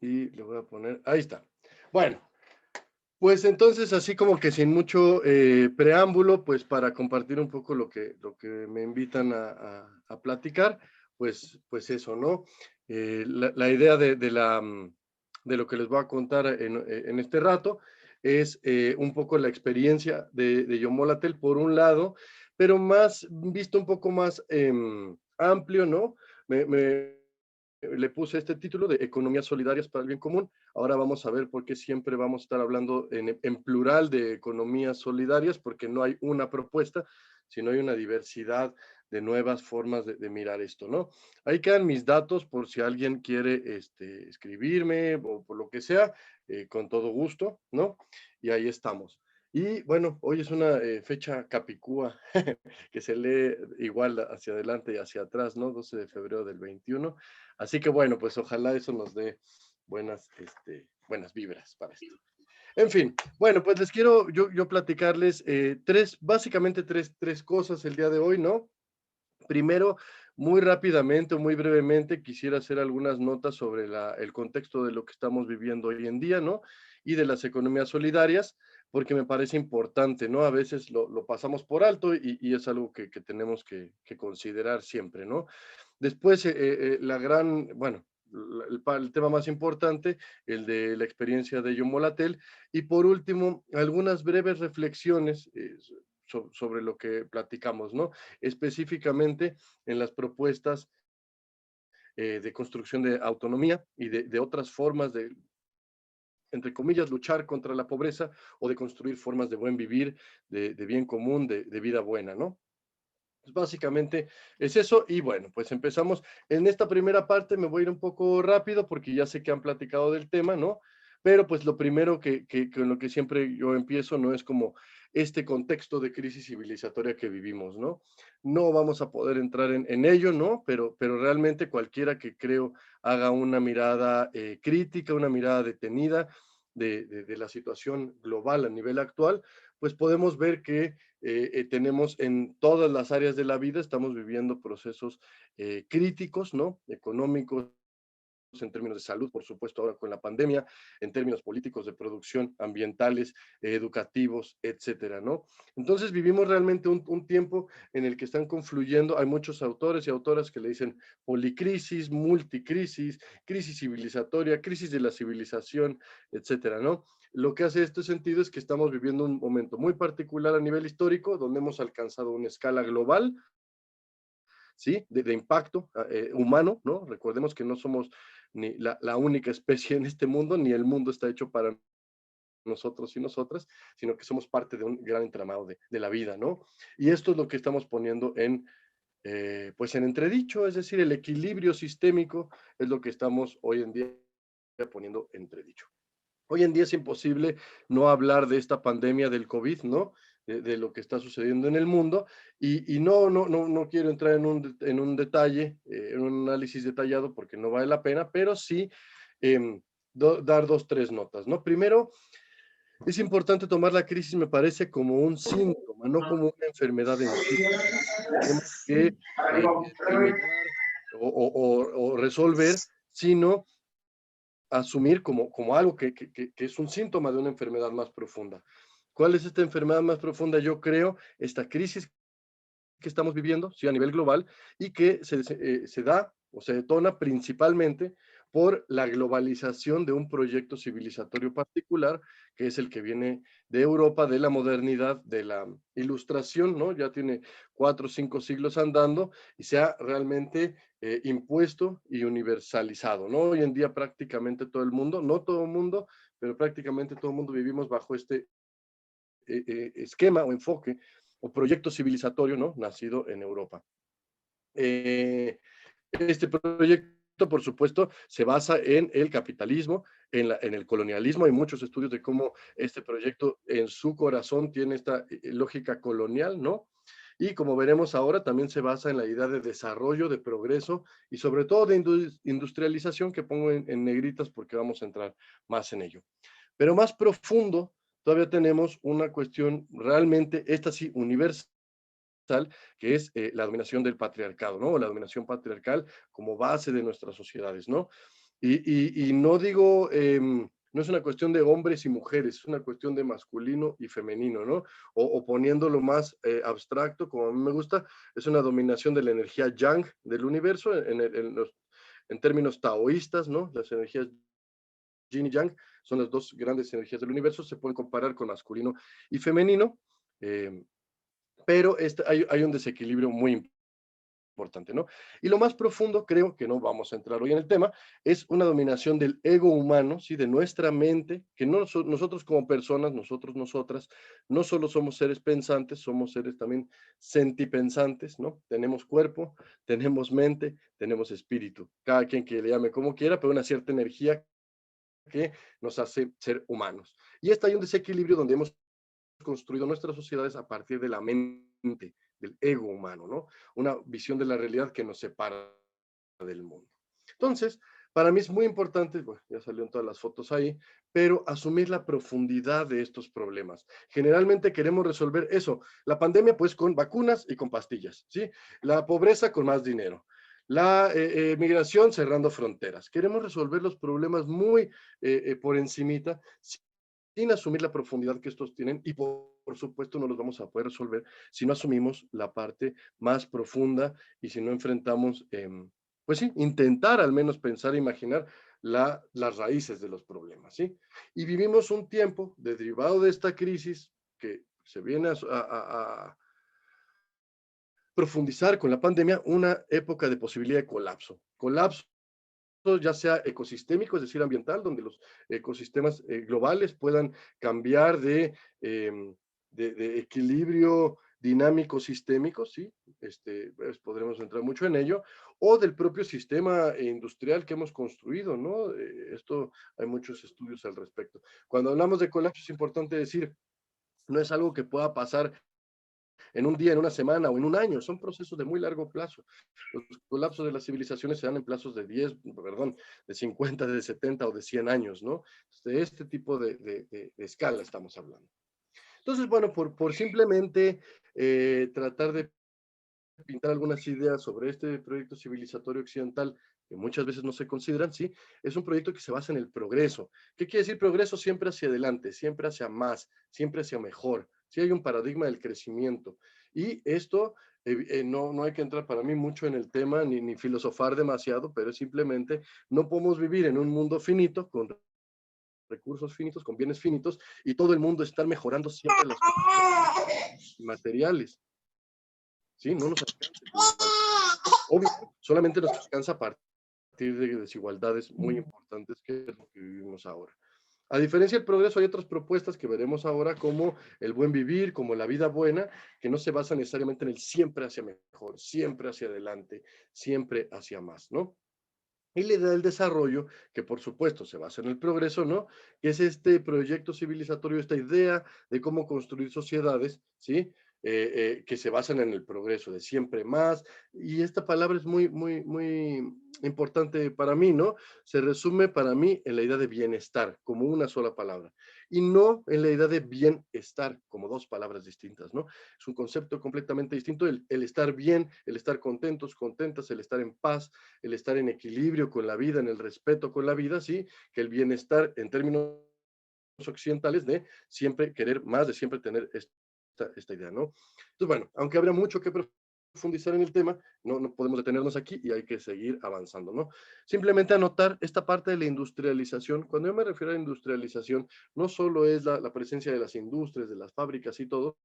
y le voy a poner, ahí está. Bueno, pues entonces así como que sin mucho preámbulo, pues para compartir un poco lo que me invitan a platicar, pues eso, ¿no? La idea de lo que les voy a contar en este rato es un poco la experiencia de Yomolatel por un lado, pero más visto un poco más amplio, ¿no? Le puse este título de Economías Solidarias para el Bien Común. Ahora vamos a ver por qué siempre vamos a estar hablando en plural de economías solidarias, porque no hay una propuesta, sino hay una diversidad de nuevas formas de mirar esto, ¿no? Ahí quedan mis datos por si alguien quiere escribirme o por lo que sea, con todo gusto, ¿no? Y ahí estamos. Y bueno, hoy es una fecha capicúa que se lee igual hacia adelante y hacia atrás, ¿no? 12 de febrero del 21. Así que bueno, pues ojalá eso nos dé buenas vibras para esto. En fin, bueno, pues les quiero yo platicarles básicamente tres cosas el día de hoy, ¿no? Primero, muy rápidamente o muy brevemente, quisiera hacer algunas notas sobre el contexto de lo que estamos viviendo hoy en día, ¿no? Y de las economías solidarias, porque me parece importante, ¿no? A veces lo pasamos por alto y es algo que tenemos que considerar siempre, ¿no? Después, bueno, el tema más importante, el de la experiencia de Yomolatel. Y por último, algunas breves reflexiones sobre lo que platicamos, ¿no? Específicamente en las propuestas de construcción de autonomía y de otras formas de, entre comillas, luchar contra la pobreza o de construir formas de buen vivir, de bien común, de vida buena, ¿no? Pues básicamente es eso y bueno, pues empezamos. En esta primera parte me voy a ir un poco rápido porque ya sé que han platicado del tema, ¿no? Pero pues lo primero con lo que siempre yo empiezo, ¿no? Es como este contexto de crisis civilizatoria que vivimos, ¿no? No vamos a poder entrar en ello, ¿no? Pero realmente cualquiera que creo haga una mirada crítica, una mirada detenida de la situación global a nivel actual, pues podemos ver que tenemos en todas las áreas de la vida, estamos viviendo procesos críticos, ¿no? Económicos, en términos de salud, por supuesto, ahora con la pandemia, en términos políticos, de producción, ambientales, educativos, etcétera, ¿no? Entonces vivimos realmente un tiempo en el que están confluyendo, hay muchos autores y autoras que le dicen policrisis, multicrisis, crisis civilizatoria, crisis de la civilización, etcétera, ¿no? Lo que hace este sentido es que estamos viviendo un momento muy particular a nivel histórico, donde hemos alcanzado una escala global, ¿sí? De impacto humano, ¿no? Recordemos que no somos ni la única especie en este mundo, ni el mundo está hecho para nosotros y nosotras, sino que somos parte de un gran entramado de la vida, ¿no? Y esto es lo que estamos poniendo pues en entredicho, es decir, el equilibrio sistémico es lo que estamos hoy en día poniendo en entredicho. Hoy en día es imposible no hablar de esta pandemia del COVID, ¿no? De lo que está sucediendo en el mundo. Y no quiero entrar en un detalle, en un análisis detallado porque no vale la pena, pero sí dar dos, tres notas, ¿no? Primero, es importante tomar la crisis, me parece, como un síntoma, no como una enfermedad en sí. Tenemos que terminar o resolver, sino asumir como algo que es un síntoma de una enfermedad más profunda. ¿Cuál es esta enfermedad más profunda? Yo creo, esta crisis que estamos viviendo, sí, a nivel global, y que se da o se detona principalmente por la globalización de un proyecto civilizatorio particular, que es el que viene de Europa, de la modernidad, de la ilustración, ¿no? Ya tiene 4 o 5 siglos andando y se ha realmente impuesto y universalizado, ¿no? Hoy en día prácticamente todo el mundo, no todo el mundo, pero prácticamente todo el mundo vivimos bajo este esquema o enfoque o proyecto civilizatorio, ¿no? Nacido en Europa. Este proyecto, por supuesto, se basa en el capitalismo, en el colonialismo. Hay muchos estudios de cómo este proyecto en su corazón tiene esta lógica colonial, ¿no? Y como veremos ahora, también se basa en la idea de desarrollo, de progreso y sobre todo de industrialización, que pongo en negritas porque vamos a entrar más en ello. Pero más profundo, todavía tenemos una cuestión realmente, esta sí, universal, que es la dominación del patriarcado, ¿no? La dominación patriarcal como base de nuestras sociedades, ¿no? Y no digo, no es una cuestión de hombres y mujeres, es una cuestión de masculino y femenino, ¿no? O poniéndolo más abstracto, como a mí me gusta, es una dominación de la energía yang del universo en términos taoístas, ¿no? Las energías yin y yang son las dos grandes energías del universo, se pueden comparar con masculino y femenino, eh, pero hay un desequilibrio muy importante, ¿no? Y lo más profundo, creo que no vamos a entrar hoy en el tema, es una dominación del ego humano, ¿sí? De nuestra mente, que no nosotros como personas, nosotras, no solo somos seres pensantes, somos seres también sentipensantes, ¿no? Tenemos cuerpo, tenemos mente, tenemos espíritu, cada quien que le llame como quiera, pero una cierta energía que nos hace ser humanos. Y está hay un desequilibrio donde hemos construido nuestras sociedades a partir de la mente, del ego humano, ¿no? Una visión de la realidad que nos separa del mundo. Entonces, para mí es muy importante, bueno, ya salieron todas las fotos ahí, pero asumir la profundidad de estos problemas. Generalmente queremos resolver eso, la pandemia pues con vacunas y con pastillas, ¿sí? La pobreza con más dinero, la migración cerrando fronteras. Queremos resolver los problemas muy por encimita, sin asumir la profundidad que estos tienen y por supuesto no los vamos a poder resolver si no asumimos la parte más profunda y si no enfrentamos, pues sí, intentar al menos pensar e imaginar las raíces de los problemas, ¿sí? Y vivimos un tiempo derivado de esta crisis que se viene a profundizar con la pandemia, una época de posibilidad de colapso. Colapso ya sea ecosistémico, es decir, ambiental, donde los ecosistemas globales puedan cambiar de equilibrio dinámico sistémico, ¿sí? Pues podremos entrar mucho en ello, o del propio sistema industrial que hemos construido, ¿no? Esto hay muchos estudios al respecto. Cuando hablamos de colapso es importante decir, no es algo que pueda pasar en un día, en una semana o en un año, son procesos de muy largo plazo. Los colapsos de las civilizaciones se dan en plazos de 10, perdón, de 50, de 70 o de 100 años, ¿no? De este tipo de escala estamos hablando. Entonces, bueno, por simplemente tratar de pintar algunas ideas sobre este proyecto civilizatorio occidental, que muchas veces no se consideran, sí, es un proyecto que se basa en el progreso. ¿Qué quiere decir progreso? Siempre hacia adelante, siempre hacia más, siempre hacia mejor. Sí hay un paradigma del crecimiento. Y esto, no hay que entrar para mí mucho en el tema, ni filosofar demasiado, pero simplemente no podemos vivir en un mundo finito, con recursos finitos, con bienes finitos, y todo el mundo estar mejorando siempre las cosas materiales. ¿Sí? No nos alcanza. Obvio, solamente nos alcanza a partir de desigualdades muy importantes que es lo que vivimos ahora. A diferencia del progreso, hay otras propuestas que veremos ahora como el buen vivir, como la vida buena, que no se basa necesariamente en el siempre hacia mejor, siempre hacia adelante, siempre hacia más, ¿no? Y la idea del desarrollo, que por supuesto se basa en el progreso, ¿no? Que es este proyecto civilizatorio, esta idea de cómo construir sociedades, ¿sí? Que se basan en el progreso, de siempre más. Y esta palabra es muy importante para mí, ¿no? Se resume para mí en la idea de bienestar, como una sola palabra, y no en la idea de bienestar, como dos palabras distintas, ¿no? Es un concepto completamente distinto, el estar bien, el estar contentos, contentas, el estar en paz, el estar en equilibrio con la vida, en el respeto con la vida, sí, que el bienestar en términos occidentales de siempre querer más, de siempre tener esta idea, ¿no? Entonces, bueno, aunque habría mucho que profundizar en el tema, no podemos detenernos aquí y hay que seguir avanzando, ¿no? Simplemente anotar esta parte de la industrialización. Cuando yo me refiero a industrialización, no solo es la presencia de las industrias, de las fábricas y todo,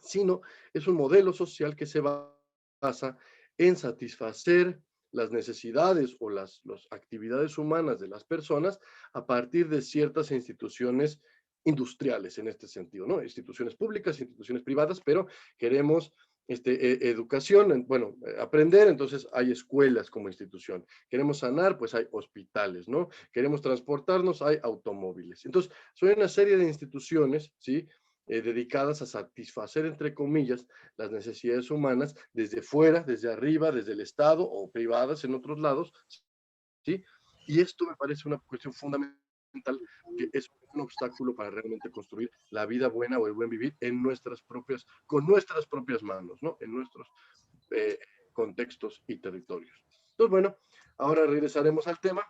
sino es un modelo social que se basa en satisfacer las necesidades o las actividades humanas de las personas a partir de ciertas instituciones industriales en este sentido, ¿no? Instituciones públicas, instituciones privadas, pero queremos educación, bueno, aprender, entonces hay escuelas como institución. Queremos sanar, pues hay hospitales, ¿no? Queremos transportarnos, hay automóviles. Entonces, son una serie de instituciones, ¿sí? Dedicadas a satisfacer, entre comillas, las necesidades humanas desde fuera, desde arriba, desde el Estado o privadas en otros lados, ¿sí? Y esto me parece una cuestión fundamental que es un obstáculo para realmente construir la vida buena o el buen vivir en nuestras propias, con nuestras propias manos, ¿no? En nuestros eh, contextos y territorios. Entonces, bueno, ahora regresaremos al tema.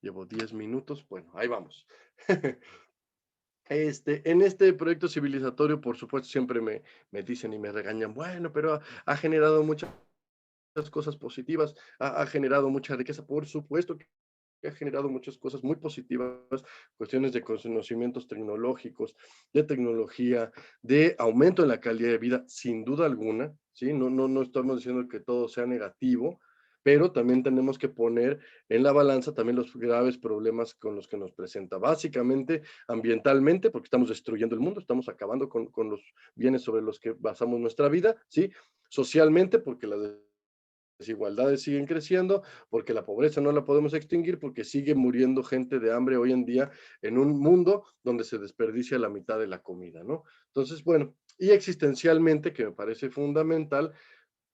Llevo 10 minutos, bueno, ahí vamos. En este proyecto civilizatorio, por supuesto, siempre me dicen y me regañan, bueno, pero ha generado muchas cosas positivas, ha generado mucha riqueza, por supuesto que ha generado muchas cosas muy positivas, cuestiones de conocimientos tecnológicos, de tecnología, de aumento en la calidad de vida, sin duda alguna, ¿sí? No estamos diciendo que todo sea negativo, pero también tenemos que poner en la balanza también los graves problemas con los que nos presenta. Básicamente, ambientalmente, porque estamos destruyendo el mundo, estamos acabando con los bienes sobre los que basamos nuestra vida, ¿sí? Socialmente, porque la desigualdades siguen creciendo, porque la pobreza no la podemos extinguir, porque sigue muriendo gente de hambre hoy en día en un mundo donde se desperdicia la mitad de la comida, ¿no? Entonces, bueno, y existencialmente, que me parece fundamental,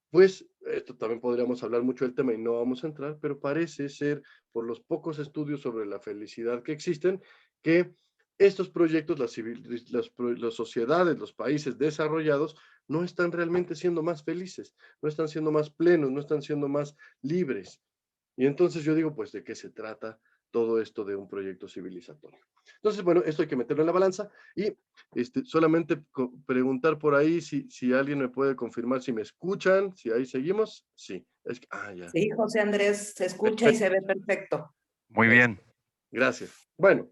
pues esto también podríamos hablar mucho del tema y no vamos a entrar, pero parece ser, por los pocos estudios sobre la felicidad que existen, que estos proyectos, las sociedades, los países desarrollados, no están realmente siendo más felices, no están siendo más plenos, no están siendo más libres. Y entonces yo digo, pues, ¿de qué se trata todo esto de un proyecto civilizatorio? Entonces, bueno, esto hay que meterlo en la balanza y solamente preguntar por ahí si alguien me puede confirmar si me escuchan, si ahí seguimos. Sí, ya. Sí, José Andrés, se escucha y Perfecto, se ve perfecto. Muy bien. gracias. Bueno,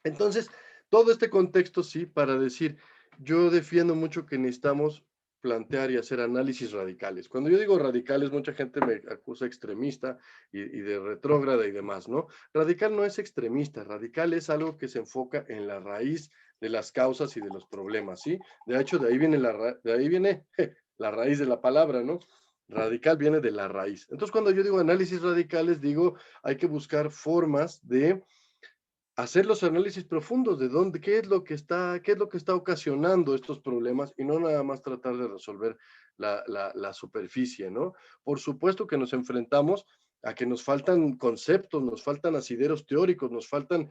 entonces, todo este contexto, sí, para decir, yo defiendo mucho que necesitamos plantear y hacer análisis radicales. Cuando yo digo radicales, mucha gente me acusa extremista y de retrógrada y demás, ¿no? Radical no es extremista, radical es algo que se enfoca en la raíz de las causas y de los problemas, ¿sí? De hecho, de ahí viene la raíz de la palabra, ¿no? Radical viene de la raíz. Entonces, cuando yo digo análisis radicales, digo, hay que buscar formas de hacer los análisis profundos de dónde, qué es lo que está ocasionando estos problemas y no nada más tratar de resolver la superficie, ¿no? Por supuesto que nos enfrentamos a que nos faltan conceptos, nos faltan asideros teóricos, nos faltan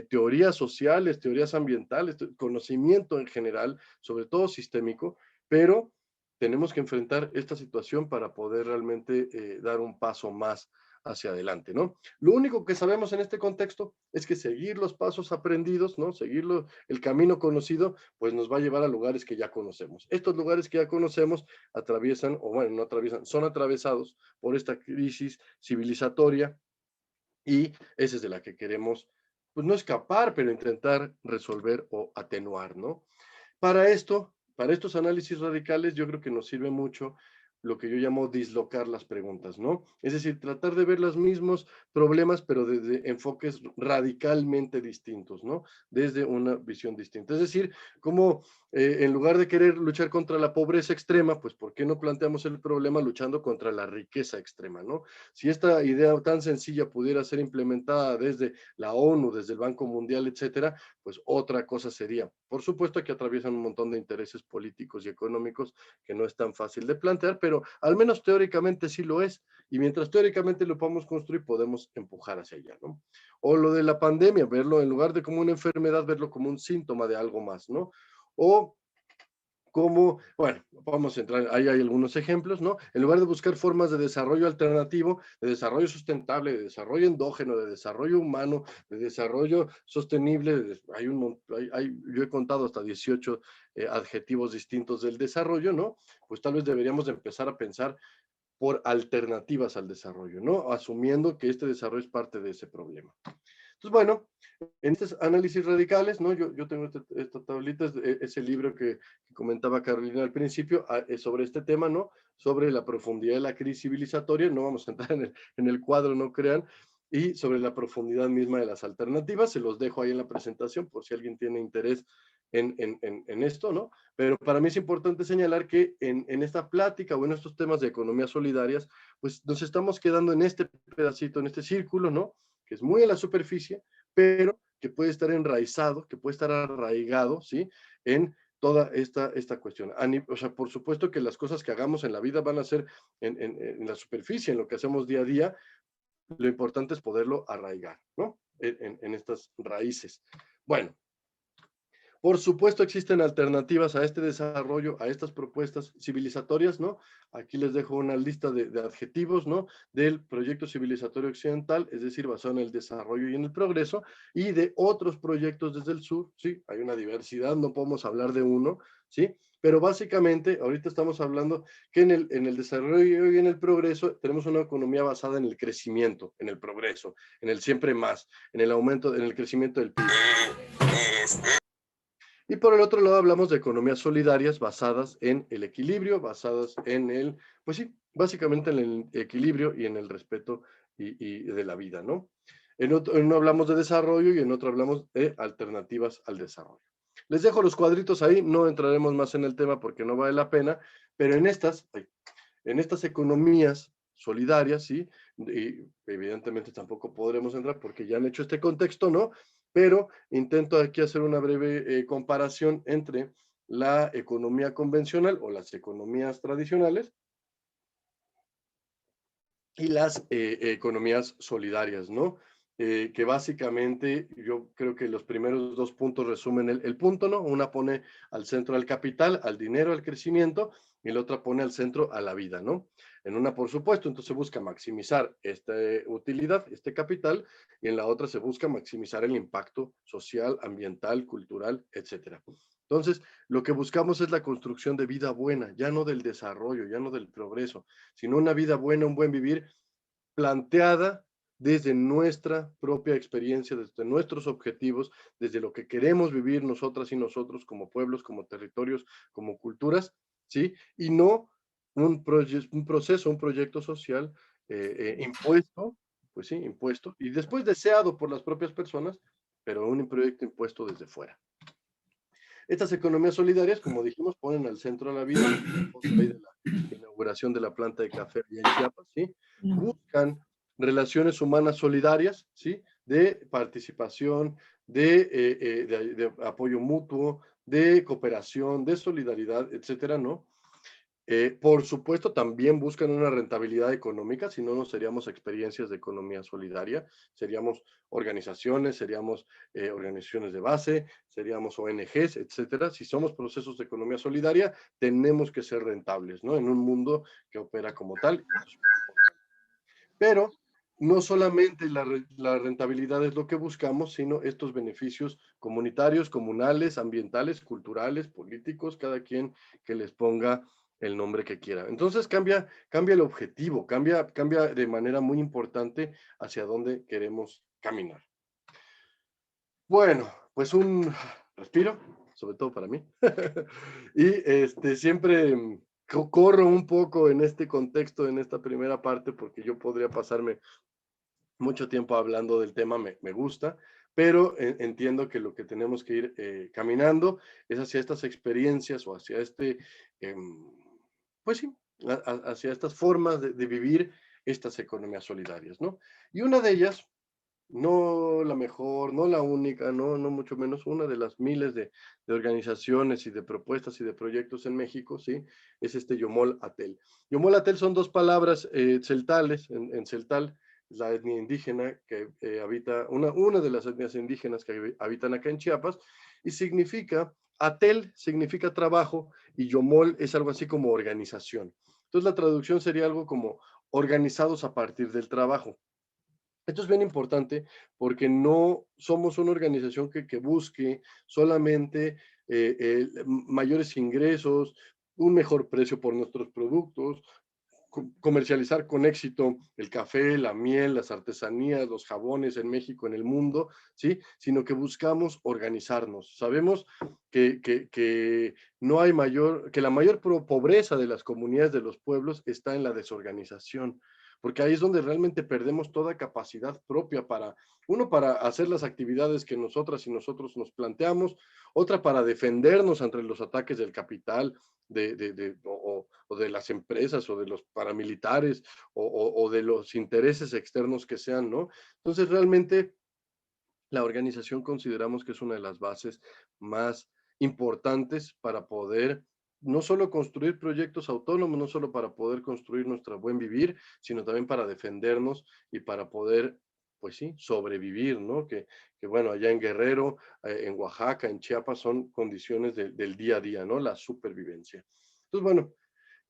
teorías sociales, teorías ambientales, conocimiento en general, sobre todo sistémico, pero tenemos que enfrentar esta situación para poder realmente dar un paso más hacia adelante, ¿no? Lo único que sabemos en este contexto es que seguir los pasos aprendidos, ¿no? Seguirlo, el camino conocido, pues nos va a llevar a lugares que ya conocemos. Estos lugares que ya conocemos atraviesan, o bueno, no atraviesan, son atravesados por esta crisis civilizatoria y esa es de la que queremos, pues no escapar, pero intentar resolver o atenuar, ¿no? Para estos análisis radicales, yo creo que nos sirve mucho lo que yo llamo dislocar las preguntas, ¿no? Es decir, tratar de ver los mismos problemas, pero desde enfoques radicalmente distintos, ¿no? Desde una visión distinta. Es decir, como en lugar de querer luchar contra la pobreza extrema, pues ¿por qué no planteamos el problema luchando contra la riqueza extrema, ¿no? Si esta idea tan sencilla pudiera ser implementada desde la ONU, desde el Banco Mundial, etcétera, pues otra cosa sería. Por supuesto que atraviesan un montón de intereses políticos y económicos que no es tan fácil de plantear, pero al menos teóricamente sí lo es. Y mientras teóricamente lo podamos construir, podemos empujar hacia allá, ¿no? O lo de la pandemia, verlo en lugar de como una enfermedad, verlo como un síntoma de algo más, ¿no? O como, bueno, vamos a entrar, ahí hay algunos ejemplos, ¿no? En lugar de buscar formas de desarrollo alternativo, de desarrollo sustentable, de desarrollo endógeno, de desarrollo humano, de desarrollo sostenible, yo he contado hasta 18 adjetivos distintos del desarrollo, ¿no? Pues tal vez deberíamos de empezar a pensar por alternativas al desarrollo, ¿no? Asumiendo que este desarrollo es parte de ese problema. Entonces, bueno, en estos análisis radicales, ¿no? Yo tengo esta tablita, ese libro que comentaba Carolina al principio, sobre este tema, ¿no? Sobre la profundidad de la crisis civilizatoria, no vamos a entrar en el cuadro, no crean, y sobre la profundidad misma de las alternativas, se los dejo ahí en la presentación por si alguien tiene interés en esto, ¿no? Pero para mí es importante señalar que en esta plática o en estos temas de economías solidarias, pues nos estamos quedando en este pedacito, en este círculo, ¿no? Que es muy a la superficie, pero que puede estar enraizado, que puede estar arraigado, ¿sí? En toda esta cuestión. O sea, por supuesto que las cosas que hagamos en la vida van a ser en la superficie, en lo que hacemos día a día, lo importante es poderlo arraigar, ¿no? En estas raíces. Bueno, Por supuesto, existen alternativas a este desarrollo, a estas propuestas civilizatorias, ¿no? Aquí les dejo una lista de adjetivos, ¿no? Del proyecto civilizatorio occidental, es decir, basado en el desarrollo y en el progreso, y de otros proyectos desde el sur, ¿sí? Hay una diversidad, no podemos hablar de uno, ¿sí? Pero básicamente, ahorita estamos hablando que en el desarrollo y en el progreso tenemos una economía basada en el crecimiento, en el progreso, en el siempre más, en el aumento, en el crecimiento del PIB. Y por el otro lado hablamos de economías solidarias basadas en el equilibrio, basadas en el, pues sí, básicamente en el equilibrio y en el respeto y de la vida, ¿no? En uno hablamos de desarrollo y en otro hablamos de alternativas al desarrollo. Les dejo los cuadritos ahí, no entraremos más en el tema porque no vale la pena, pero en estas economías solidarias, ¿sí? Y evidentemente tampoco podremos entrar porque ya han hecho este contexto, ¿no? Pero intento aquí hacer una breve comparación entre la economía convencional o las economías tradicionales y las economías solidarias, ¿no? Que básicamente yo creo que los primeros dos puntos resumen el punto, ¿no? Una pone al centro al capital, al dinero, al crecimiento, y la otra pone al centro a la vida, ¿no? En una, por supuesto, entonces se busca maximizar esta utilidad, este capital, y en la otra se busca maximizar el impacto social, ambiental, cultural, etcétera. Entonces, lo que buscamos es la construcción de vida buena, ya no del desarrollo, ya no del progreso, sino una vida buena, un buen vivir planteada desde nuestra propia experiencia, desde nuestros objetivos, desde lo que queremos vivir nosotras y nosotros como pueblos, como territorios, como culturas, ¿sí? Y no un proceso, un proyecto social impuesto, pues sí, impuesto, y después deseado por las propias personas, pero un proyecto impuesto desde fuera. Estas economías solidarias, como dijimos, ponen al centro de la vida, de la inauguración de la planta de café allá en Chiapas, ¿sí? Buscan relaciones humanas solidarias, ¿sí? De participación, de apoyo mutuo, de cooperación, de solidaridad, etcétera, ¿no? Por supuesto, también buscan una rentabilidad económica, si no, no seríamos experiencias de economía solidaria, seríamos organizaciones, seríamos organizaciones de base, seríamos ONGs, etcétera. Si somos procesos de economía solidaria, tenemos que ser rentables, ¿no? En un mundo que opera como tal. Pero no solamente la rentabilidad es lo que buscamos, sino estos beneficios comunitarios, comunales, ambientales, culturales, políticos, cada quien que les ponga el nombre que quiera. Entonces cambia el objetivo, cambia de manera muy importante hacia dónde queremos caminar. Bueno, pues un respiro, sobre todo para mí. Y siempre corro un poco en este contexto, en esta primera parte, porque yo podría pasarme mucho tiempo hablando del tema, me gusta, pero entiendo que lo que tenemos que ir caminando es hacia estas experiencias o hacia eh, pues sí, hacia estas formas de vivir estas economías solidarias, ¿no? Y una de ellas, no la mejor, no la única, no mucho menos, una de las miles de organizaciones y de propuestas y de proyectos en México, ¿sí? Es Yomol Atel. Yomol Atel son dos palabras celtales, en celtal, la etnia indígena que habita, una de las etnias indígenas que habitan acá en Chiapas, y significa, Atel significa trabajo, y Yomol es algo así como organización. Entonces la traducción sería algo como organizados a partir del trabajo. Esto es bien importante porque no somos una organización que busque solamente mayores ingresos, un mejor precio por nuestros productos, comercializar con éxito el café, la miel, las artesanías, los jabones en México, en el mundo, ¿sí? Sino que buscamos organizarnos. Sabemos que no hay que la mayor pobreza de las comunidades de los pueblos está en la desorganización, porque ahí es donde realmente perdemos toda capacidad propia para hacer las actividades que nosotras y nosotros nos planteamos, otra para defendernos ante los ataques del capital, o de las empresas o de los paramilitares o de los intereses externos que sean, ¿no? Entonces, realmente la organización consideramos que es una de las bases más importantes para poder no solo construir proyectos autónomos, no solo para poder construir nuestro buen vivir, sino también para defendernos y para poder pues sí, sobrevivir, ¿no? Que bueno, allá en Guerrero, en Oaxaca, en Chiapas, son condiciones del día a día, ¿no? La supervivencia. Entonces, bueno,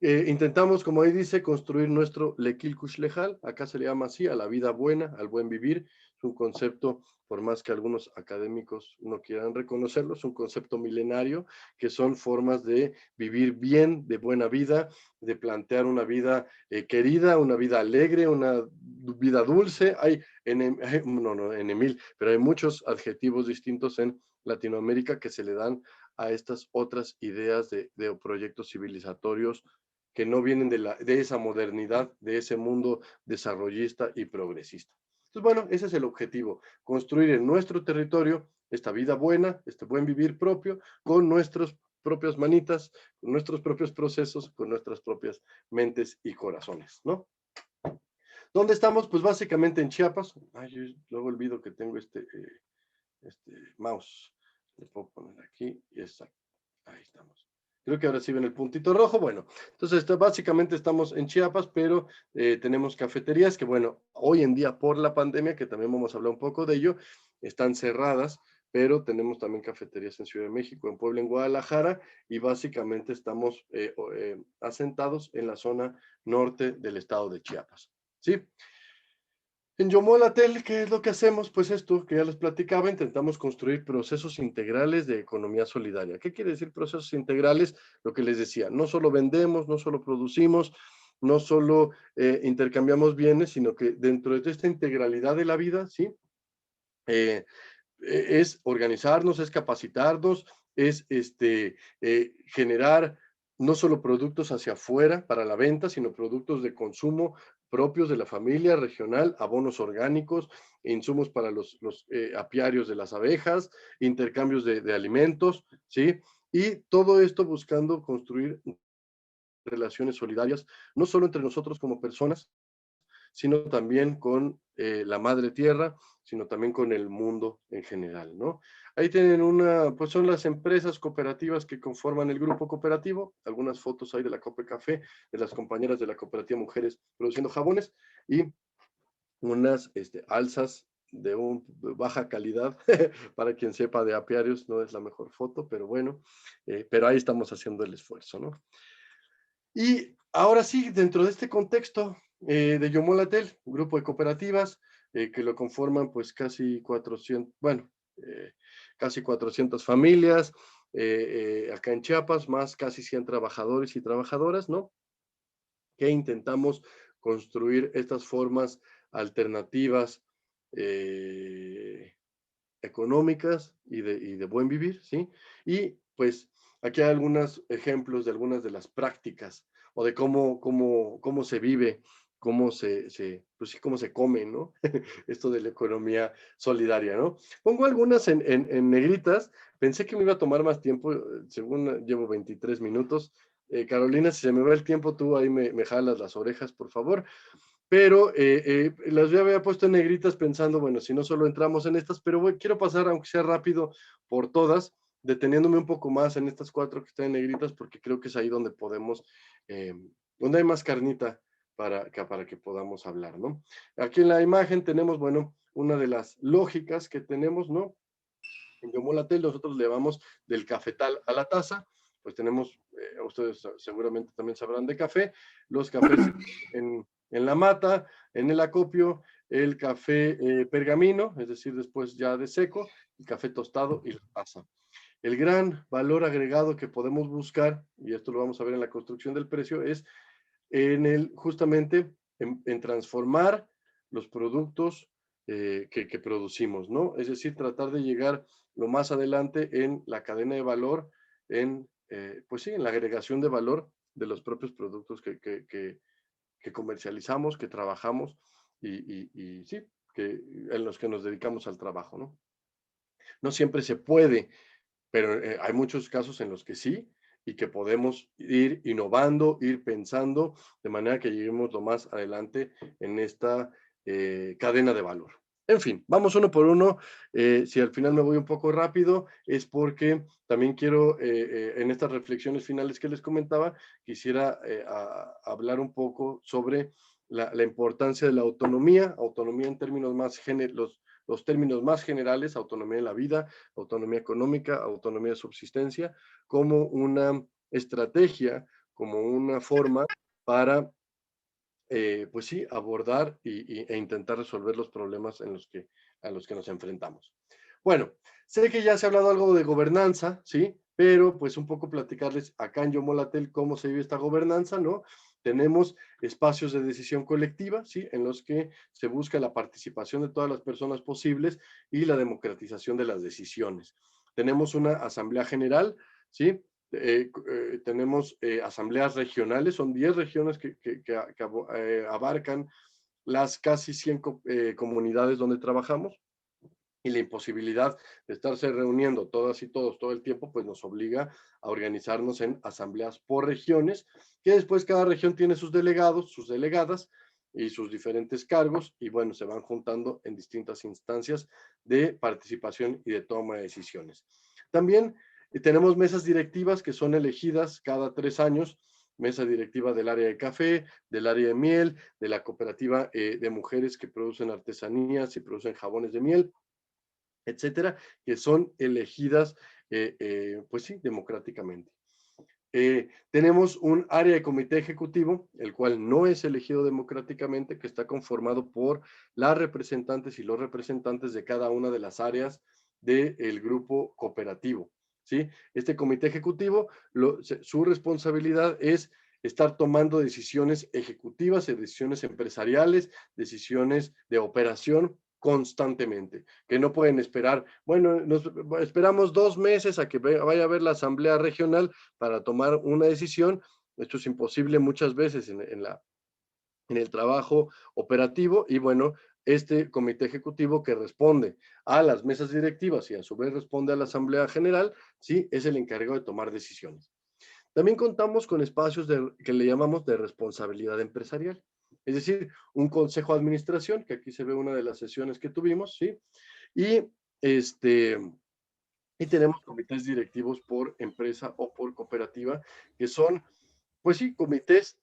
intentamos, como ahí dice, construir nuestro Lequilcush Lejal, acá se le llama así, a la vida buena, al buen vivir. Es un concepto, por más que algunos académicos no quieran reconocerlo, es un concepto milenario, que son formas de vivir bien, de buena vida, de plantear una vida querida, una vida alegre, una vida dulce. No, en Emil, pero hay muchos adjetivos distintos en Latinoamérica que se le dan a estas otras ideas de proyectos civilizatorios que no vienen de esa modernidad, de ese mundo desarrollista y progresista. Entonces, bueno, ese es el objetivo, construir en nuestro territorio esta vida buena, este buen vivir propio, con nuestras propias manitas, con nuestros propios procesos, con nuestras propias mentes y corazones, ¿no? ¿Dónde estamos? Pues básicamente en Chiapas. Ay, yo luego olvido que tengo este mouse. Le puedo poner aquí y exacto. Ahí estamos. Creo que ahora sí ven el puntito rojo. Bueno, entonces básicamente estamos en Chiapas, pero tenemos cafeterías que, bueno, hoy en día por la pandemia, que también vamos a hablar un poco de ello, están cerradas, pero tenemos también cafeterías en Ciudad de México, en Puebla, en Guadalajara, y básicamente estamos asentados en la zona norte del estado de Chiapas. ¿Sí? En Yomolatel, ¿qué es lo que hacemos? Pues esto que ya les platicaba, intentamos construir procesos integrales de economía solidaria. ¿Qué quiere decir procesos integrales? Lo que les decía, no solo vendemos, no solo producimos, no solo intercambiamos bienes, sino que dentro de esta integralidad de la vida, ¿sí? Es organizarnos, es capacitarnos, es generar no solo productos hacia afuera para la venta, sino productos de consumo propios de la familia regional, abonos orgánicos, insumos para los apiarios de las abejas, intercambios de alimentos, ¿sí? Y todo esto buscando construir relaciones solidarias, no solo entre nosotros como personas, sino también con la madre tierra, sino también con el mundo en general, ¿no? Ahí tienen pues son las empresas cooperativas que conforman el grupo cooperativo, algunas fotos ahí de la Cope Café, de las compañeras de la cooperativa Mujeres Produciendo Jabones, y unas alzas de baja calidad, para quien sepa de apiarios, no es la mejor foto, pero bueno, pero ahí estamos haciendo el esfuerzo, ¿no? Y ahora sí, dentro de este contexto de Yomolatel, un grupo de cooperativas que lo conforman pues casi 400, bueno, casi 400 familias acá en Chiapas, más casi 100 trabajadores y trabajadoras, ¿no? Que intentamos construir estas formas alternativas económicas y de buen vivir, ¿sí? Y pues aquí hay algunos ejemplos de algunas de las prácticas o de cómo se vive, pues sí, cómo se come, ¿no? Esto de la economía solidaria, ¿no? Pongo algunas en negritas, pensé que me iba a tomar más tiempo, según llevo 23 minutos. Carolina, si se me va el tiempo, tú ahí me jalas las orejas, por favor, pero las había puesto en negritas pensando, bueno, si no solo entramos en estas, pero quiero pasar, aunque sea rápido, por todas, deteniéndome un poco más en estas cuatro que están en negritas, porque creo que es ahí donde podemos, donde hay más carnita para que podamos hablar, ¿no? Aquí en la imagen tenemos, bueno, una de las lógicas que tenemos, ¿no? En Yomolatel nosotros le vamos del cafetal a la taza, pues tenemos, ustedes seguramente también sabrán de café, los cafés en la mata, en el acopio, el café pergamino, es decir, después ya de seco, el café tostado y la taza. El gran valor agregado que podemos buscar, y esto lo vamos a ver en la construcción del precio, es justamente en transformar los productos que producimos, ¿no? Es decir, tratar de llegar lo más adelante en la cadena de valor, pues sí, en la agregación de valor de los propios productos que comercializamos, que trabajamos y sí, en los que nos dedicamos al trabajo, ¿no? No siempre se puede, pero hay muchos casos en los que sí y que podemos ir innovando, ir pensando de manera que lleguemos lo más adelante en esta cadena de valor. En fin, vamos uno por uno. Si al final me voy un poco rápido, es porque también quiero, en estas reflexiones finales que les comentaba, quisiera hablar un poco sobre la importancia de la autonomía, autonomía en términos más los términos más generales, autonomía en la vida, autonomía económica, autonomía de subsistencia, como una estrategia, como una forma para, pues sí, abordar e intentar resolver los problemas a los que nos enfrentamos. Bueno, sé que ya se ha hablado algo de gobernanza, ¿sí? Pero pues un poco platicarles acá en Yomolatel cómo se vive esta gobernanza, ¿no? Tenemos espacios de decisión colectiva, ¿sí? En los que se busca la participación de todas las personas posibles y la democratización de las decisiones. Tenemos una asamblea general, ¿sí? Tenemos asambleas regionales, son 10 regiones que abarcan las casi 100 comunidades donde trabajamos, y la imposibilidad de estarse reuniendo todas y todos todo el tiempo, pues nos obliga a organizarnos en asambleas por regiones, que después cada región tiene sus delegados, sus delegadas y sus diferentes cargos, y bueno, se van juntando en distintas instancias de participación y de toma de decisiones. También tenemos mesas directivas que son elegidas cada 3 años, mesa directiva del área de café, del área de miel, de la cooperativa de mujeres que producen artesanías y producen jabones de miel, etcétera, que son elegidas, pues sí, democráticamente. Tenemos un área de comité ejecutivo, el cual no es elegido democráticamente, que está conformado por las representantes y los representantes de cada una de las áreas del grupo cooperativo, ¿sí? Este comité ejecutivo, su responsabilidad es estar tomando decisiones ejecutivas y decisiones empresariales, decisiones de operación constantemente, que no pueden esperar, bueno, esperamos 2 meses a que vaya a ver la asamblea regional para tomar una decisión. Esto es imposible muchas veces en el trabajo operativo, y bueno, este comité ejecutivo que responde a las mesas directivas y a su vez responde a la asamblea general, sí, es el encargado de tomar decisiones. También contamos con espacios que le llamamos de responsabilidad empresarial, es decir, un consejo de administración, que aquí se ve una de las sesiones que tuvimos, ¿sí? Y, este, y tenemos comités directivos por empresa o por cooperativa, que son, pues sí, comités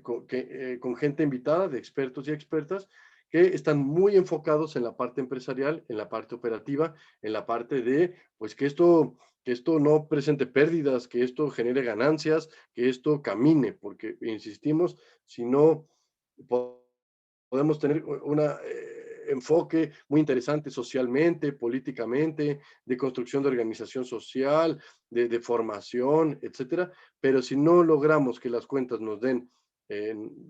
con gente invitada, de expertos y expertas, que están muy enfocados en la parte empresarial, en la parte operativa, en la parte de, pues que esto no presente pérdidas, que esto genere ganancias, que esto camine, porque insistimos, si no podemos tener un enfoque muy interesante socialmente, políticamente, de construcción de organización social, de formación, etcétera, pero si no logramos que las cuentas nos den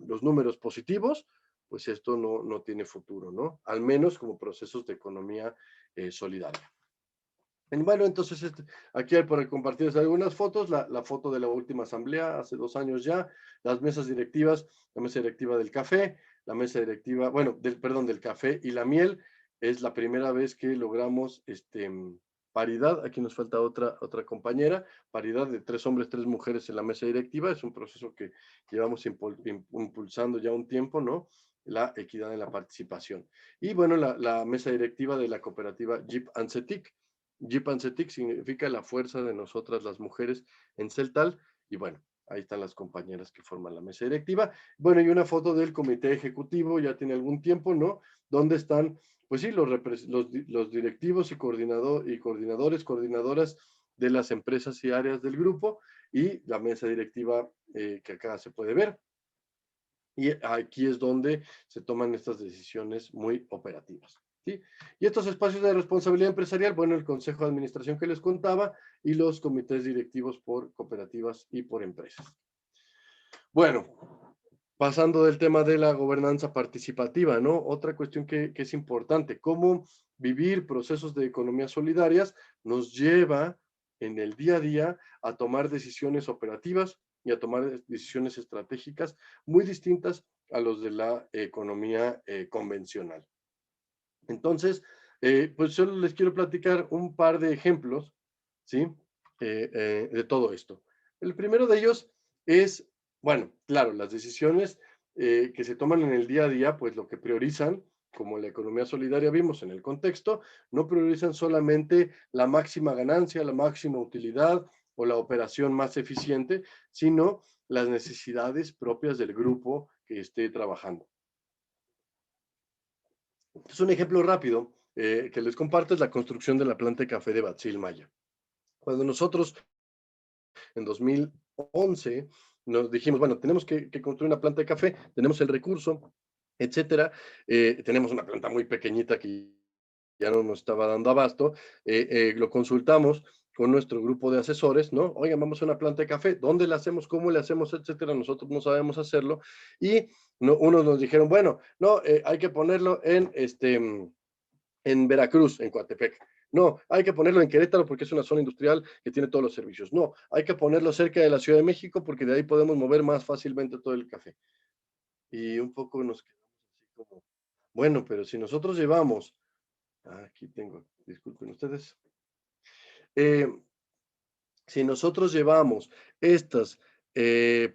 los números positivos, pues esto no tiene futuro, ¿no? Al menos como procesos de economía solidaria. Bueno, entonces aquí hay por compartirles algunas fotos, la foto de la última asamblea hace 2 años ya, las mesas directivas, la mesa directiva del café, la mesa directiva, bueno, perdón, del café y la miel, es la primera vez que logramos paridad, aquí nos falta otra compañera, paridad de 3 hombres, 3 mujeres en la mesa directiva, es un proceso que llevamos impulsando ya un tiempo, ¿no? La equidad en la participación. Y bueno, la mesa directiva de la cooperativa Jeep Ancetic. Jipancetic significa la fuerza de nosotras las mujeres en Celtal, y bueno, ahí están las compañeras que forman la mesa directiva. Bueno, y una foto del comité ejecutivo, ya tiene algún tiempo, ¿no? Donde están, pues sí, los directivos y coordinadores, coordinadoras de las empresas y áreas del grupo, y la mesa directiva que acá se puede ver. Y aquí es donde se toman estas decisiones muy operativas, ¿sí? Y estos espacios de responsabilidad empresarial, bueno, el consejo de administración que les contaba y los comités directivos por cooperativas y por empresas. Bueno, pasando del tema de la gobernanza participativa, ¿no? Otra cuestión que es importante, cómo vivir procesos de economías solidarias nos lleva en el día a día a tomar decisiones operativas y a tomar decisiones estratégicas muy distintas a los de la economía convencional. Entonces, pues solo les quiero platicar un par de ejemplos, ¿sí? De todo esto. El primero de ellos es, bueno, claro, las decisiones que se toman en el día a día, pues lo que priorizan, como la economía solidaria vimos en el contexto, no priorizan solamente la máxima ganancia, la máxima utilidad o la operación más eficiente, sino las necesidades propias del grupo que esté trabajando. Es un ejemplo rápido que les comparto, es la construcción de la planta de café de Batsil Maya. Cuando nosotros en 2011 nos dijimos, bueno, tenemos que construir una planta de café, tenemos el recurso, etcétera, tenemos una planta muy pequeñita que ya no nos estaba dando abasto, lo consultamos con nuestro grupo de asesores, ¿no? Oigan, vamos a una planta de café, ¿dónde la hacemos? ¿Cómo le hacemos? Etcétera, nosotros no sabemos hacerlo, y no, unos nos dijeron, bueno, no, hay que ponerlo en Veracruz, en Coatepec. No, hay que ponerlo en Querétaro porque es una zona industrial que tiene todos los servicios. No, hay que ponerlo cerca de la Ciudad de México porque de ahí podemos mover más fácilmente todo el café. Y un poco nos quedamos así como, bueno, pero si nosotros llevamos, aquí tengo, disculpen ustedes, eh, si nosotros llevamos estos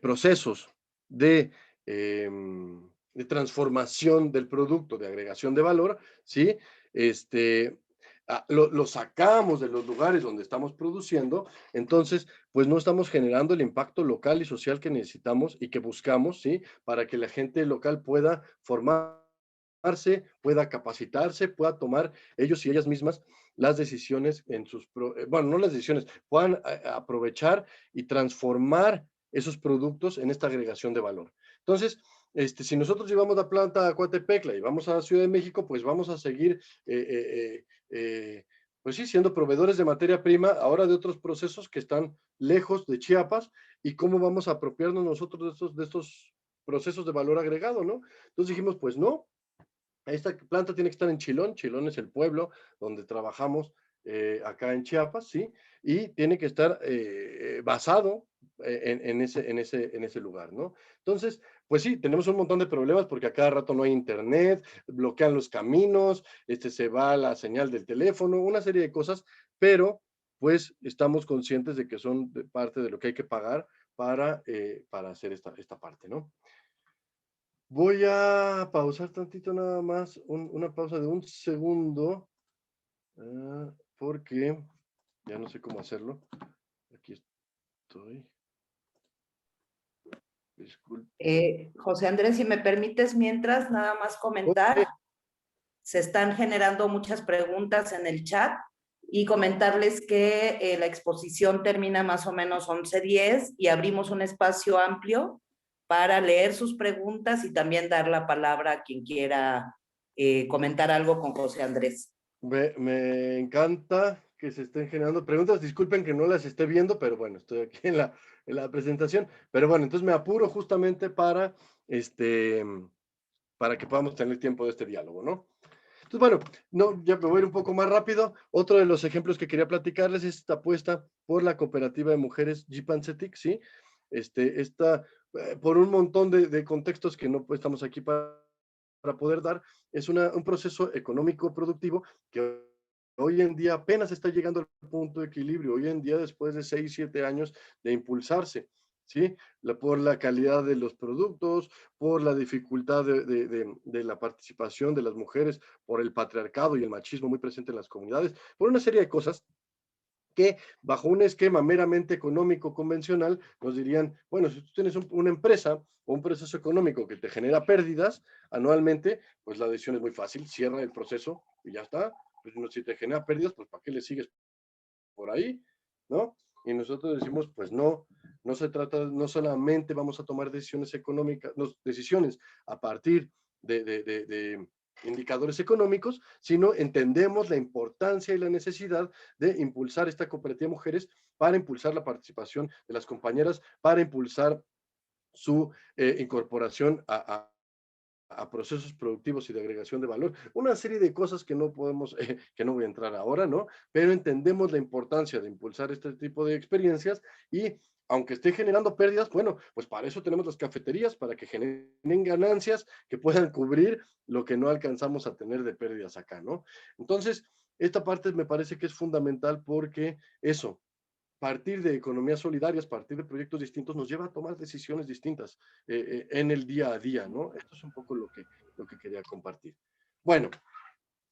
procesos de, eh, de transformación del producto, de agregación de valor, ¿sí? Lo sacamos de los lugares donde estamos produciendo, entonces, pues no estamos generando el impacto local y social que necesitamos y que buscamos, ¿sí? Para que la gente local pueda formarse, pueda capacitarse, pueda tomar ellos y ellas mismas las decisiones en sus, bueno, no las decisiones, puedan aprovechar y transformar esos productos en esta agregación de valor. Entonces, si nosotros llevamos la planta a Coatepec, la llevamos a la Ciudad de México, pues vamos a seguir, pues sí, siendo proveedores de materia prima, ahora de otros procesos que están lejos de Chiapas, y cómo vamos a apropiarnos nosotros de estos procesos de valor agregado, ¿no? Entonces dijimos, pues no, esta planta tiene que estar en Chilón. Chilón es el pueblo donde trabajamos acá en Chiapas, ¿sí? Y tiene que estar basado en ese lugar, ¿no? Entonces, pues sí, tenemos un montón de problemas porque a cada rato no hay internet, bloquean los caminos, se va la señal del teléfono, una serie de cosas, pero pues estamos conscientes de que son parte de lo que hay que pagar para hacer esta parte, ¿no? Voy a pausar tantito nada más, una pausa de un segundo, porque ya no sé cómo hacerlo. Aquí estoy. Disculpe. José Andrés, si me permites, mientras nada más comentar, se están generando muchas preguntas en el chat y comentarles que la exposición termina más o menos 11:10 y abrimos un espacio amplio para leer sus preguntas y también dar la palabra a quien quiera comentar algo con José Andrés. Me encanta que se estén generando preguntas. Disculpen que no las esté viendo, pero bueno, estoy aquí en la presentación. Pero bueno, entonces me apuro justamente para que podamos tener tiempo de este diálogo, ¿no? Entonces, bueno, no, ya me voy a ir un poco más rápido. Otro de los ejemplos que quería platicarles es esta apuesta por la cooperativa de mujeres Jipancetic, ¿sí? Por un montón de contextos que no pues, estamos aquí para poder dar, es un proceso económico productivo que hoy en día apenas está llegando al punto de equilibrio. Hoy en día, después de 6, 7 años de impulsarse, ¿sí? Por la calidad de los productos, por la dificultad de la participación de las mujeres, por el patriarcado y el machismo muy presente en las comunidades, por una serie de cosas que bajo un esquema meramente económico convencional nos dirían, bueno, si tú tienes una empresa o un proceso económico que te genera pérdidas anualmente, pues la decisión es muy fácil, cierra el proceso y ya está. Pues si te genera pérdidas, pues ¿para qué le sigues por ahí? ¿No? Y nosotros decimos, pues no, no se trata, no solamente vamos a tomar decisiones económicas, no, decisiones a partir de indicadores económicos, sino entendemos la importancia y la necesidad de impulsar esta cooperativa de mujeres para impulsar la participación de las compañeras, para impulsar su incorporación a procesos productivos y de agregación de valor, una serie de cosas que no podemos, que no voy a entrar ahora, ¿no? Pero entendemos la importancia de impulsar este tipo de experiencias y aunque esté generando pérdidas, bueno, pues para eso tenemos las cafeterías, para que generen ganancias que puedan cubrir lo que no alcanzamos a tener de pérdidas acá, ¿no? Entonces, esta parte me parece que es fundamental porque eso, partir de economías solidarias, partir de proyectos distintos, nos lleva a tomar decisiones distintas en el día a día, ¿no? Esto es un poco lo que quería compartir. Bueno,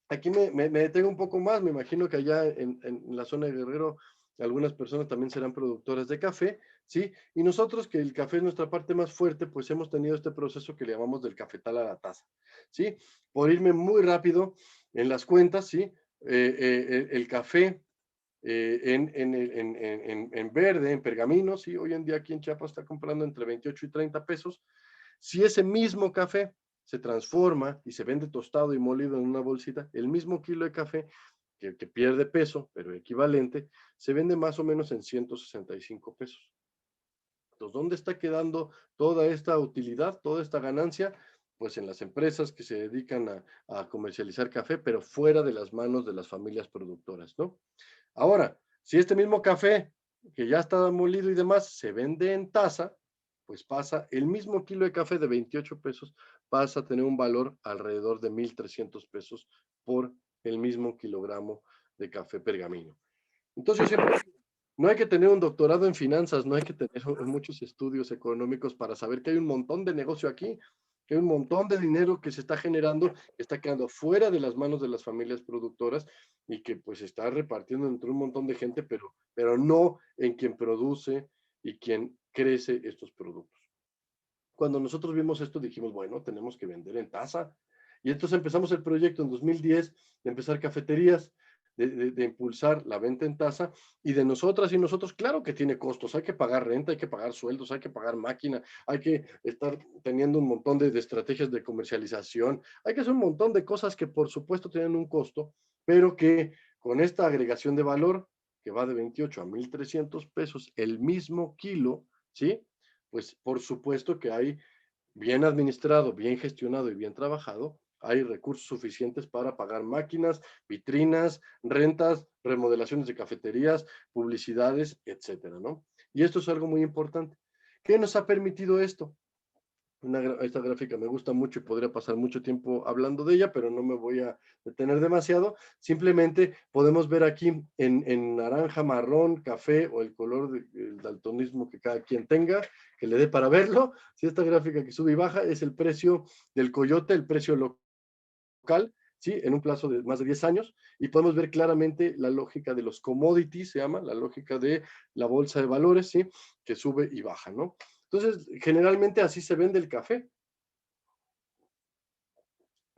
aquí me detengo un poco más, me imagino que allá en la zona de Guerrero algunas personas también serán productoras de café, ¿sí? Y nosotros, que el café es nuestra parte más fuerte, pues hemos tenido este proceso que le llamamos del cafetal a la taza, ¿sí? Por irme muy rápido en las cuentas, ¿sí? El café en verde, en pergamino, ¿sí? Hoy en día aquí en Chiapas está comprando entre 28 y 30 pesos. Si ese mismo café se transforma y se vende tostado y molido en una bolsita, el mismo kilo de café que pierde peso, pero equivalente, se vende más o menos en 165 pesos. Entonces, ¿dónde está quedando toda esta utilidad, toda esta ganancia? Pues en las empresas que se dedican a comercializar café, pero fuera de las manos de las familias productoras, ¿no? Ahora, si este mismo café, que ya está molido y demás, se vende en taza, pues pasa, el mismo kilo de café de 28 pesos pasa a tener un valor alrededor de 1,300 pesos por el mismo kilogramo de café pergamino. Entonces, yo siempre, no hay que tener un doctorado en finanzas, no hay que tener muchos estudios económicos para saber que hay un montón de negocio aquí, que hay un montón de dinero que se está generando, que está quedando fuera de las manos de las familias productoras y que pues está repartiendo entre un montón de gente, pero no en quien produce y quien crece estos productos. Cuando nosotros vimos esto dijimos, bueno, tenemos que vender en taza. Y entonces empezamos el proyecto en 2010 de empezar cafeterías, de impulsar la venta en taza y de nosotras y nosotros, claro que tiene costos, hay que pagar renta, hay que pagar sueldos, hay que pagar máquina, hay que estar teniendo un montón de estrategias de comercialización, hay que hacer un montón de cosas que por supuesto tienen un costo, pero que con esta agregación de valor que va de 28 a 1,300 pesos el mismo kilo, ¿sí? Pues por supuesto que hay bien administrado, bien gestionado y bien trabajado, hay recursos suficientes para pagar máquinas, vitrinas, rentas, remodelaciones de cafeterías, publicidades, etcétera, ¿no? Y esto es algo muy importante. ¿Qué nos ha permitido esto? Esta gráfica me gusta mucho y podría pasar mucho tiempo hablando de ella, pero no me voy a detener demasiado. Simplemente podemos ver aquí en naranja, marrón, café o el color del daltonismo que cada quien tenga, que le dé para verlo. Si esta gráfica que sube y baja es el precio del coyote, el precio local, ¿sí? En un plazo de más de 10 años, y podemos ver claramente la lógica de los commodities, se llama, la lógica de la bolsa de valores, ¿sí? Que sube y baja, ¿no? Entonces, generalmente así se vende el café,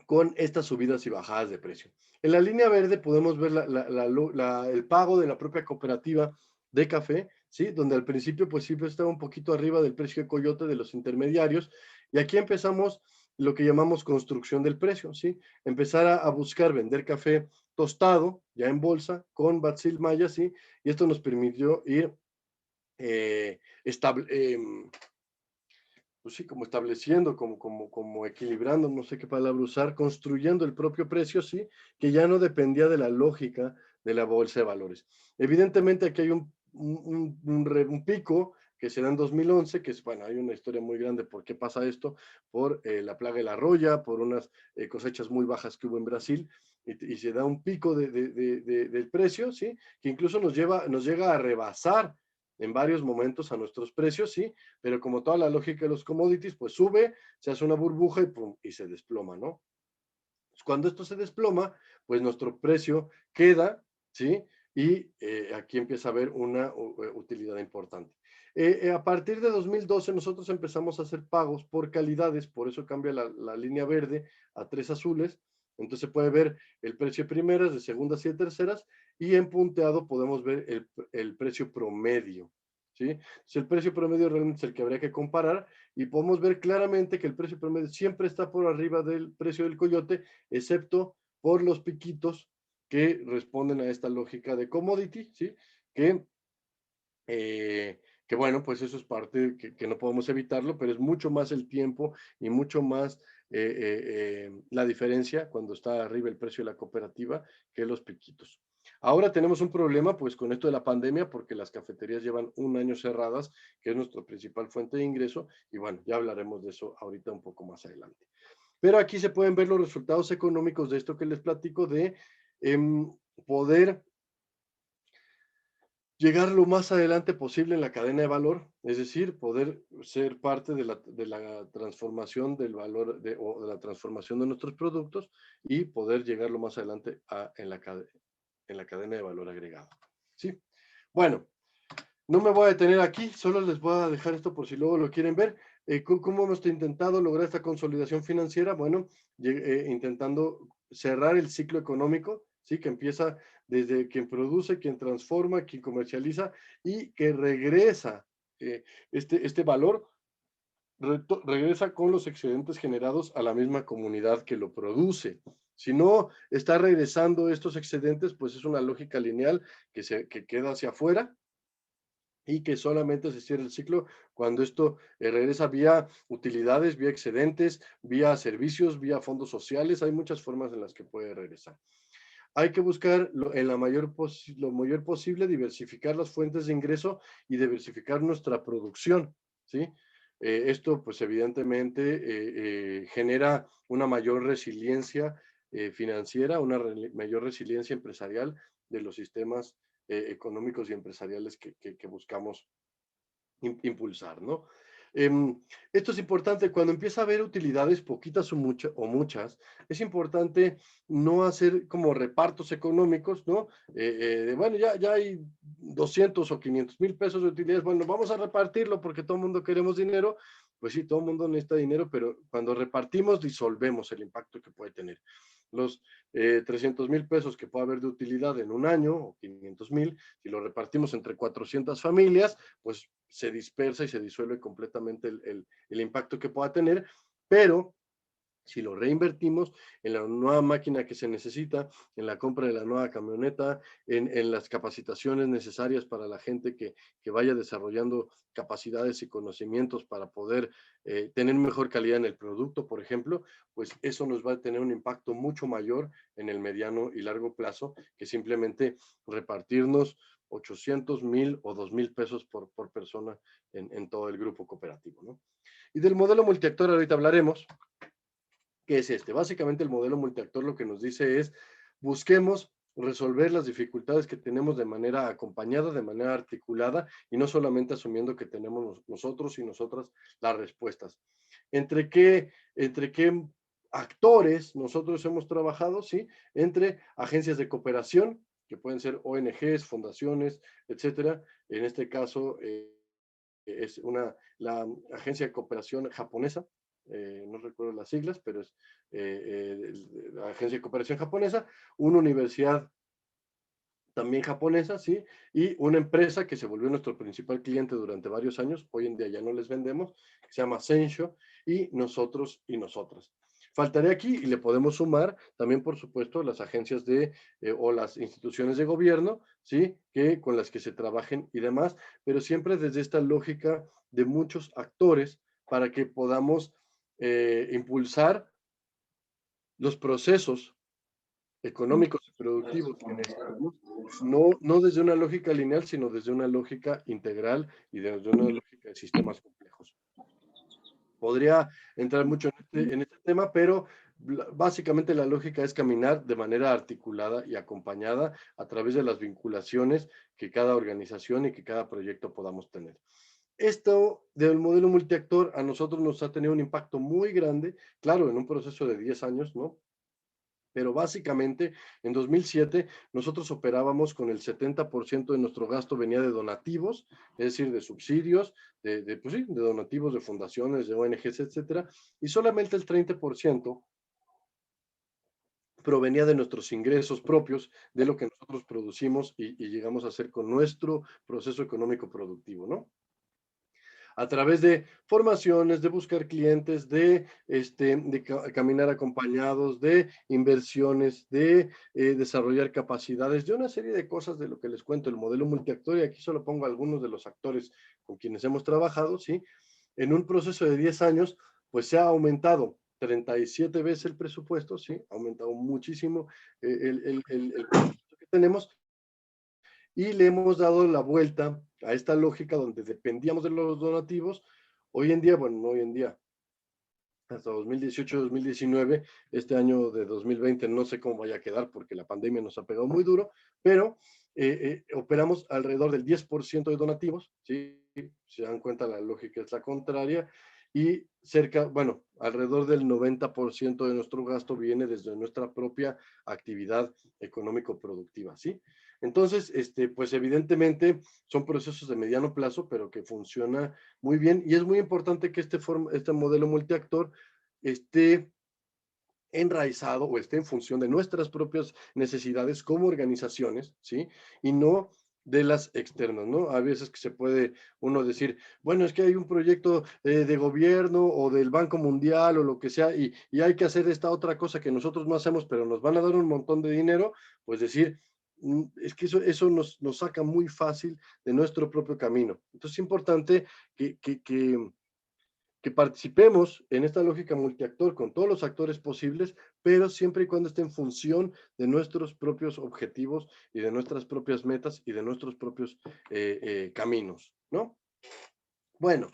con estas subidas y bajadas de precio. En la línea verde podemos ver el pago de la propia cooperativa de café, ¿sí? Donde al principio pues siempre estaba un poquito arriba del precio de coyote de los intermediarios, y aquí empezamos lo que llamamos construcción del precio, ¿sí? Empezar a buscar vender café tostado, ya en bolsa, con Batsil Maya, ¿sí? Y esto nos permitió ir estable, pues sí, como estableciendo, como equilibrando, no sé qué palabra usar, construyendo el propio precio, sí, que ya no dependía de la lógica de la bolsa de valores. Evidentemente aquí hay un pico que se da en 2011, que es, bueno, hay una historia muy grande por qué pasa esto, por la plaga de la roya, por unas cosechas muy bajas que hubo en Brasil, y se da un pico del precio, sí, que incluso nos llega a rebasar en varios momentos a nuestros precios, sí, pero como toda la lógica de los commodities, pues sube, se hace una burbuja y, pum, y se desploma, ¿no? Cuando esto se desploma, pues nuestro precio queda, ¿sí? Y aquí empieza a haber una utilidad importante. A partir de 2012 nosotros empezamos a hacer pagos por calidades, por eso cambia la línea verde a 3 azules, entonces se puede ver el precio de primeras, de segundas y de terceras, y en punteado podemos ver el precio promedio, ¿sí? Entonces el precio promedio realmente es el que habría que comparar, y podemos ver claramente que el precio promedio siempre está por arriba del precio del coyote, excepto por los piquitos que responden a esta lógica de commodity, ¿sí? Que, que bueno, pues eso es parte que no podemos evitarlo, pero es mucho más el tiempo y mucho más la diferencia cuando está arriba el precio de la cooperativa que los piquitos. Ahora tenemos un problema pues con esto de la pandemia porque las cafeterías llevan un año cerradas, que es nuestra principal fuente de ingreso, y bueno, ya hablaremos de eso ahorita un poco más adelante. Pero aquí se pueden ver los resultados económicos de esto que les platico de eh, poder llegar lo más adelante posible en la cadena de valor, es decir, poder ser parte de la transformación del valor o de la transformación de nuestros productos y poder llegar lo más adelante en la cadena de valor agregado. ¿Sí? Bueno, no me voy a detener aquí, solo les voy a dejar esto por si luego lo quieren ver. ¿Cómo hemos intentado lograr esta consolidación financiera? Bueno, intentando cerrar el ciclo económico, ¿sí? Que empieza desde quien produce, quien transforma, quien comercializa y que regresa este valor, regresa con los excedentes generados a la misma comunidad que lo produce. Si no está regresando estos excedentes, pues es una lógica lineal que queda hacia afuera y que solamente se cierra el ciclo cuando esto regresa vía utilidades, vía excedentes, vía servicios, vía fondos sociales. Hay muchas formas en las que puede regresar. Hay que buscar en lo mayor posible diversificar las fuentes de ingreso y diversificar nuestra producción, ¿sí? Esto, pues evidentemente, genera una mayor resiliencia financiera, una mayor resiliencia empresarial de los sistemas económicos y empresariales que buscamos impulsar, ¿no? Esto es importante, cuando empieza a haber utilidades, poquitas o muchas, es importante no hacer como repartos económicos, ¿no? Bueno, ya hay 200 o 500,000 pesos de utilidades, bueno, vamos a repartirlo porque todo el mundo queremos dinero, pues sí, todo el mundo necesita dinero, pero cuando repartimos disolvemos el impacto que puede tener. Los 300,000 pesos que puede haber de utilidad en un año, o 500,000, si lo repartimos entre 400 familias, pues se dispersa y se disuelve completamente el impacto que pueda tener, pero si lo reinvertimos en la nueva máquina que se necesita, en la compra de la nueva camioneta, en las capacitaciones necesarias para la gente que vaya desarrollando capacidades y conocimientos para poder tener mejor calidad en el producto, por ejemplo, pues eso nos va a tener un impacto mucho mayor en el mediano y largo plazo que simplemente repartirnos 800, 1,000 o 2,000 pesos por persona en todo el grupo cooperativo, ¿no? Y del modelo multiactor ahorita hablaremos. ¿Qué es este? Básicamente el modelo multiactor lo que nos dice es busquemos resolver las dificultades que tenemos de manera acompañada, de manera articulada y no solamente asumiendo que tenemos nosotros y nosotras las respuestas. ¿Entre qué actores nosotros hemos trabajado? Sí, entre agencias de cooperación, que pueden ser ONGs, fundaciones, etcétera. En este caso, es la agencia de cooperación japonesa, no recuerdo las siglas, pero es la agencia de cooperación japonesa, una universidad también japonesa, ¿sí? Y una empresa que se volvió nuestro principal cliente durante varios años, hoy en día ya no les vendemos, que se llama Sensho, y nosotros y nosotras. Faltaría aquí y le podemos sumar también, por supuesto, las agencias o las instituciones de gobierno, ¿sí? Con las que se trabajen y demás, pero siempre desde esta lógica de muchos actores para que podamos impulsar los procesos económicos y productivos que necesitamos, no desde una lógica lineal, sino desde una lógica integral y desde una lógica de sistemas complejos. Podría entrar mucho en este tema, pero básicamente la lógica es caminar de manera articulada y acompañada a través de las vinculaciones que cada organización y que cada proyecto podamos tener. Esto del modelo multiactor a nosotros nos ha tenido un impacto muy grande, claro, en un proceso de 10 años, ¿no? Pero básicamente en 2007 nosotros operábamos con el 70% de nuestro gasto venía de donativos, es decir, de subsidios, pues sí, de donativos de fundaciones, de ONGs, etcétera, y solamente el 30% provenía de nuestros ingresos propios, de lo que nosotros producimos y llegamos a hacer con nuestro proceso económico productivo, a través de formaciones, de buscar clientes, de caminar acompañados, de inversiones, de desarrollar capacidades, de una serie de cosas de lo que les cuento, el modelo multiactor, y aquí solo pongo algunos de los actores con quienes hemos trabajado, ¿sí? En un proceso de 10 años, pues se ha aumentado 37 veces el presupuesto, ¿sí? Ha aumentado muchísimo el presupuesto que tenemos, y le hemos dado la vuelta a esta lógica donde dependíamos de los donativos. Hoy en día, bueno, no hoy en día, hasta 2018-2019, este año de 2020 no sé cómo vaya a quedar porque la pandemia nos ha pegado muy duro, pero operamos alrededor del 10% de donativos, ¿sí? Se dan cuenta, la lógica es la contraria, y cerca, bueno, alrededor del 90% de nuestro gasto viene desde nuestra propia actividad económico-productiva, ¿sí? Entonces, pues evidentemente son procesos de mediano plazo, pero que funciona muy bien y es muy importante que este modelo multiactor esté enraizado o esté en función de nuestras propias necesidades como organizaciones, ¿sí? Y no de las externas, ¿no? A veces que se puede uno decir, bueno, es que hay un proyecto de gobierno o del Banco Mundial o lo que sea y hay que hacer esta otra cosa que nosotros no hacemos, pero nos van a dar un montón de dinero, pues decir, es que eso nos saca muy fácil de nuestro propio camino. Entonces es importante que participemos en esta lógica multiactor con todos los actores posibles, pero siempre y cuando esté en función de nuestros propios objetivos y de nuestras propias metas y de nuestros propios caminos, ¿no? Bueno,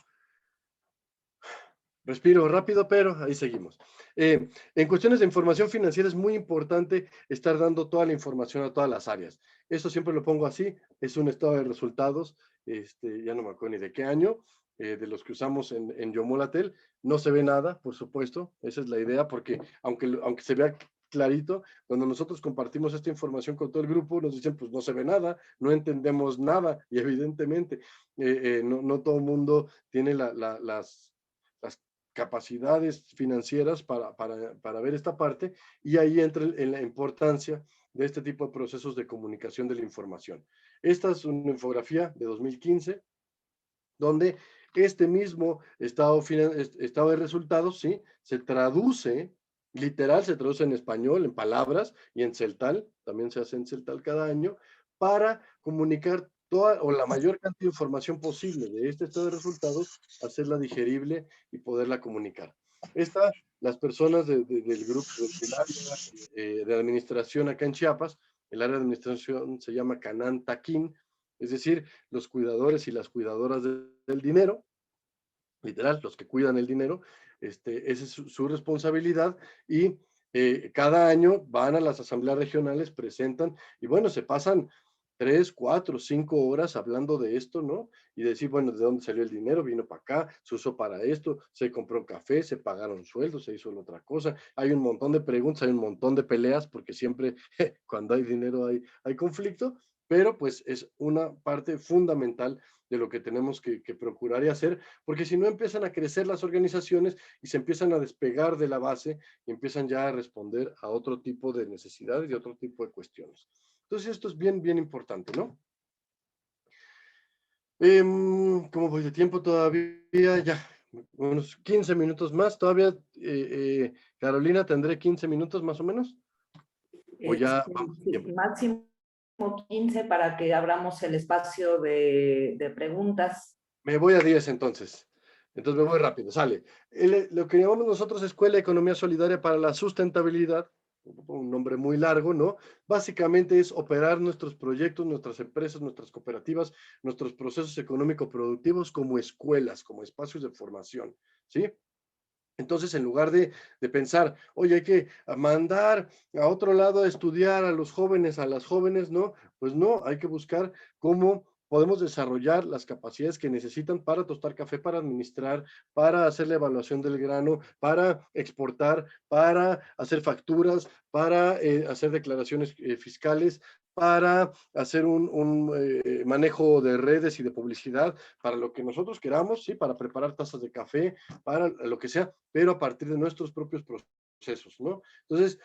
respiro rápido, pero ahí seguimos. En cuestiones de información financiera es muy importante estar dando toda la información a todas las áreas. Eso siempre lo pongo así, es un estado de resultados, ya no me acuerdo ni de qué año, de los que usamos en Yomolatel. No se ve nada, por supuesto, esa es la idea, porque aunque se vea clarito, cuando nosotros compartimos esta información con todo el grupo, nos dicen, pues no se ve nada, no entendemos nada, y evidentemente no todo el mundo tiene las capacidades financieras para ver esta parte, y ahí entra en la importancia de este tipo de procesos de comunicación de la información. Esta es una infografía de 2015, donde este mismo estado de resultados, ¿sí? Se traduce, literal, se traduce en español, en palabras, y en celtal, también se hace en celtal cada año, para comunicar toda o la mayor cantidad de información posible de este estado de resultados, hacerla digerible y poderla comunicar. Las personas del grupo, del área de administración acá en Chiapas, el área de administración se llama Canán Taquín, es decir, los cuidadores y las cuidadoras del dinero, literal, los que cuidan el dinero, esa es su responsabilidad y cada año van a las asambleas regionales, presentan y bueno, se pasan 3, 4, 5 horas hablando de esto, ¿no? Y decir, bueno, ¿de dónde salió el dinero? Vino para acá, se usó para esto, se compró un café, se pagaron sueldos, se hizo la otra cosa. Hay un montón de preguntas, hay un montón de peleas, porque siempre cuando hay dinero hay conflicto, pero pues es una parte fundamental de lo que tenemos que procurar y hacer, porque si no empiezan a crecer las organizaciones y se empiezan a despegar de la base y empiezan ya a responder a otro tipo de necesidades y otro tipo de cuestiones. Entonces esto es bien, bien importante, ¿no? ¿Cómo voy de tiempo todavía? Ya, unos 15 minutos más. Todavía, Carolina, tendré 15 minutos más o menos. O ya vamos de Sí, tiempo. máximo 15 para que abramos el espacio de preguntas. Me voy a 10 entonces. Entonces me voy rápido, sale. Lo que llamamos nosotros Escuela de Economía Solidaria para la Sustentabilidad, un nombre muy largo, ¿no? Básicamente es operar nuestros proyectos, nuestras empresas, nuestras cooperativas, nuestros procesos económico-productivos como escuelas, como espacios de formación, ¿sí? Entonces, en lugar de pensar, oye, hay que mandar a otro lado a estudiar a los jóvenes, a las jóvenes, ¿no? Pues no, hay que buscar cómo podemos desarrollar las capacidades que necesitan para tostar café, para administrar, para hacer la evaluación del grano, para exportar, para hacer facturas, para hacer declaraciones fiscales, para hacer un manejo de redes y de publicidad, para lo que nosotros queramos, ¿sí? Para preparar tazas de café, para lo que sea, pero a partir de nuestros propios procesos, ¿no? Entonces,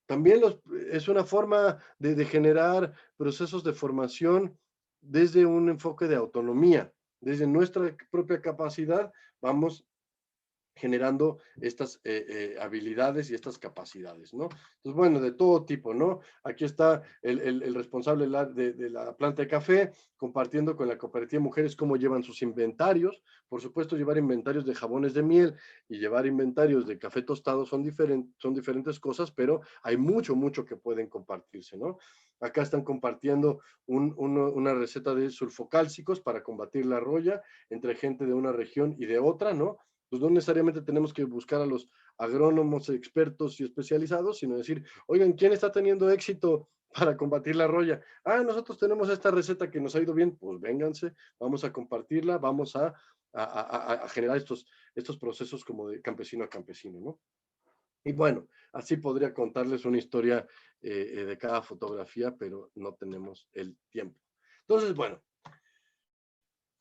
también es una forma de generar procesos de formación desde un enfoque de autonomía, desde nuestra propia capacidad, vamos generando estas habilidades y estas capacidades, ¿no? Entonces, bueno, de todo tipo, ¿no? Aquí está el responsable de la planta de café, compartiendo con la cooperativa de mujeres cómo llevan sus inventarios. Por supuesto, llevar inventarios de jabones de miel y llevar inventarios de café tostado son diferentes cosas, pero hay mucho, mucho que pueden compartirse, ¿no? Acá están compartiendo una receta de sulfocálcicos para combatir la roya entre gente de una región y de otra, ¿no? Pues no necesariamente tenemos que buscar a los agrónomos expertos y especializados, sino decir, oigan, ¿quién está teniendo éxito para combatir la roya. Ah, nosotros tenemos esta receta que nos ha ido bien, pues vénganse, vamos a compartirla, vamos a generar estos procesos como de campesino a campesino, ¿no? Y bueno, así podría contarles una historia de cada fotografía, pero no tenemos el tiempo. Entonces, bueno,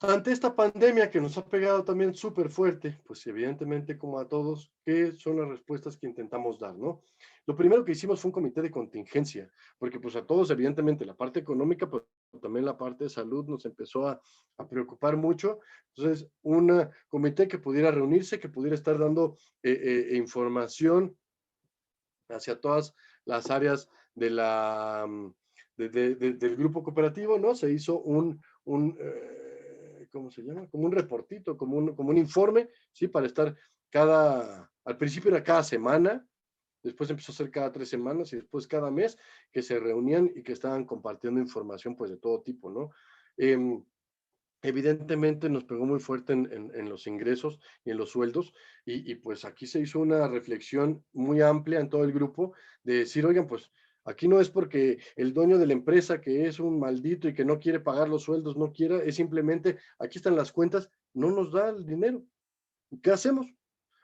ante esta pandemia que nos ha pegado también súper fuerte, pues evidentemente como a todos, ¿qué son las respuestas que intentamos dar, no? Lo primero que hicimos fue un comité de contingencia, porque pues a todos evidentemente la parte económica, pero también la parte de salud nos empezó a preocupar mucho. Entonces, un comité que pudiera reunirse, que pudiera estar dando información hacia todas las áreas de del grupo cooperativo, ¿no? Se hizo ¿cómo se llama? Como un reportito, como un informe, ¿sí? Para estar al principio era cada semana, después empezó a ser cada 3 semanas y después cada mes que se reunían y que estaban compartiendo información pues de todo tipo, ¿no? Evidentemente nos pegó muy fuerte en los ingresos y en los sueldos pues aquí se hizo una reflexión muy amplia en todo el grupo de decir, oigan, pues aquí no es porque el dueño de la empresa que es un maldito y que no quiere pagar los sueldos, no quiera, es simplemente, aquí están las cuentas, no nos da el dinero. ¿Qué hacemos?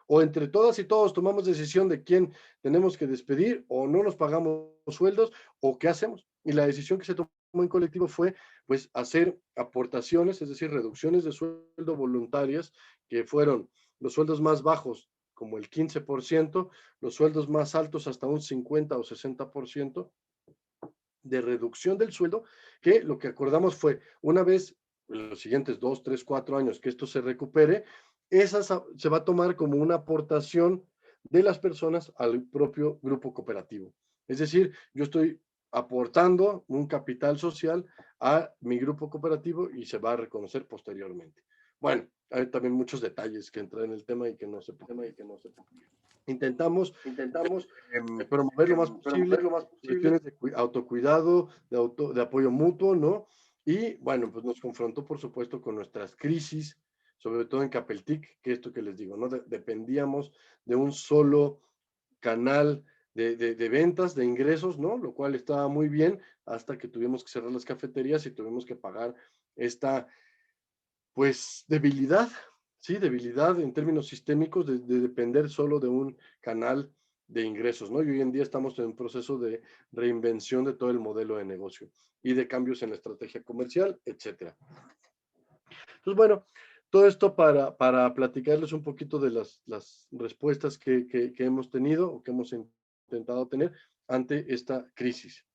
O entre todas y todos tomamos decisión de quién tenemos que despedir o no nos pagamos sueldos o qué hacemos. Y la decisión que se tomó en colectivo fue pues hacer aportaciones, es decir, reducciones de sueldo voluntarias, que fueron los sueldos más bajos como el 15%, los sueldos más altos hasta un 50 o 60% de reducción del sueldo, que lo que acordamos fue una vez en los siguientes 2, 3, 4 años que esto se recupere, esa se va a tomar como una aportación de las personas al propio grupo cooperativo. Es decir, yo estoy aportando un capital social a mi grupo cooperativo y se va a reconocer posteriormente. Bueno, hay también muchos detalles que entran en el tema y que no se intentamos Intentamos promover lo más posible promover lo más posible. cuestiones de autocuidado, de apoyo mutuo, ¿no? Y bueno, pues nos confrontó, por supuesto, con nuestras crisis, sobre todo en Capeltic, que esto que les digo, ¿no? Dependíamos de un solo canal de ventas, de ingresos, ¿no? Lo cual estaba muy bien hasta que tuvimos que cerrar las cafeterías y tuvimos que pagar esta, pues, debilidad, ¿sí? Debilidad en términos sistémicos de depender solo de un canal de ingresos, ¿no? Y hoy en día estamos en un proceso de reinvención de todo el modelo de negocio y de cambios en la estrategia comercial, etcétera. Entonces, bueno, todo esto para platicarles un poquito de las respuestas que hemos tenido o que hemos intentado tener ante esta crisis.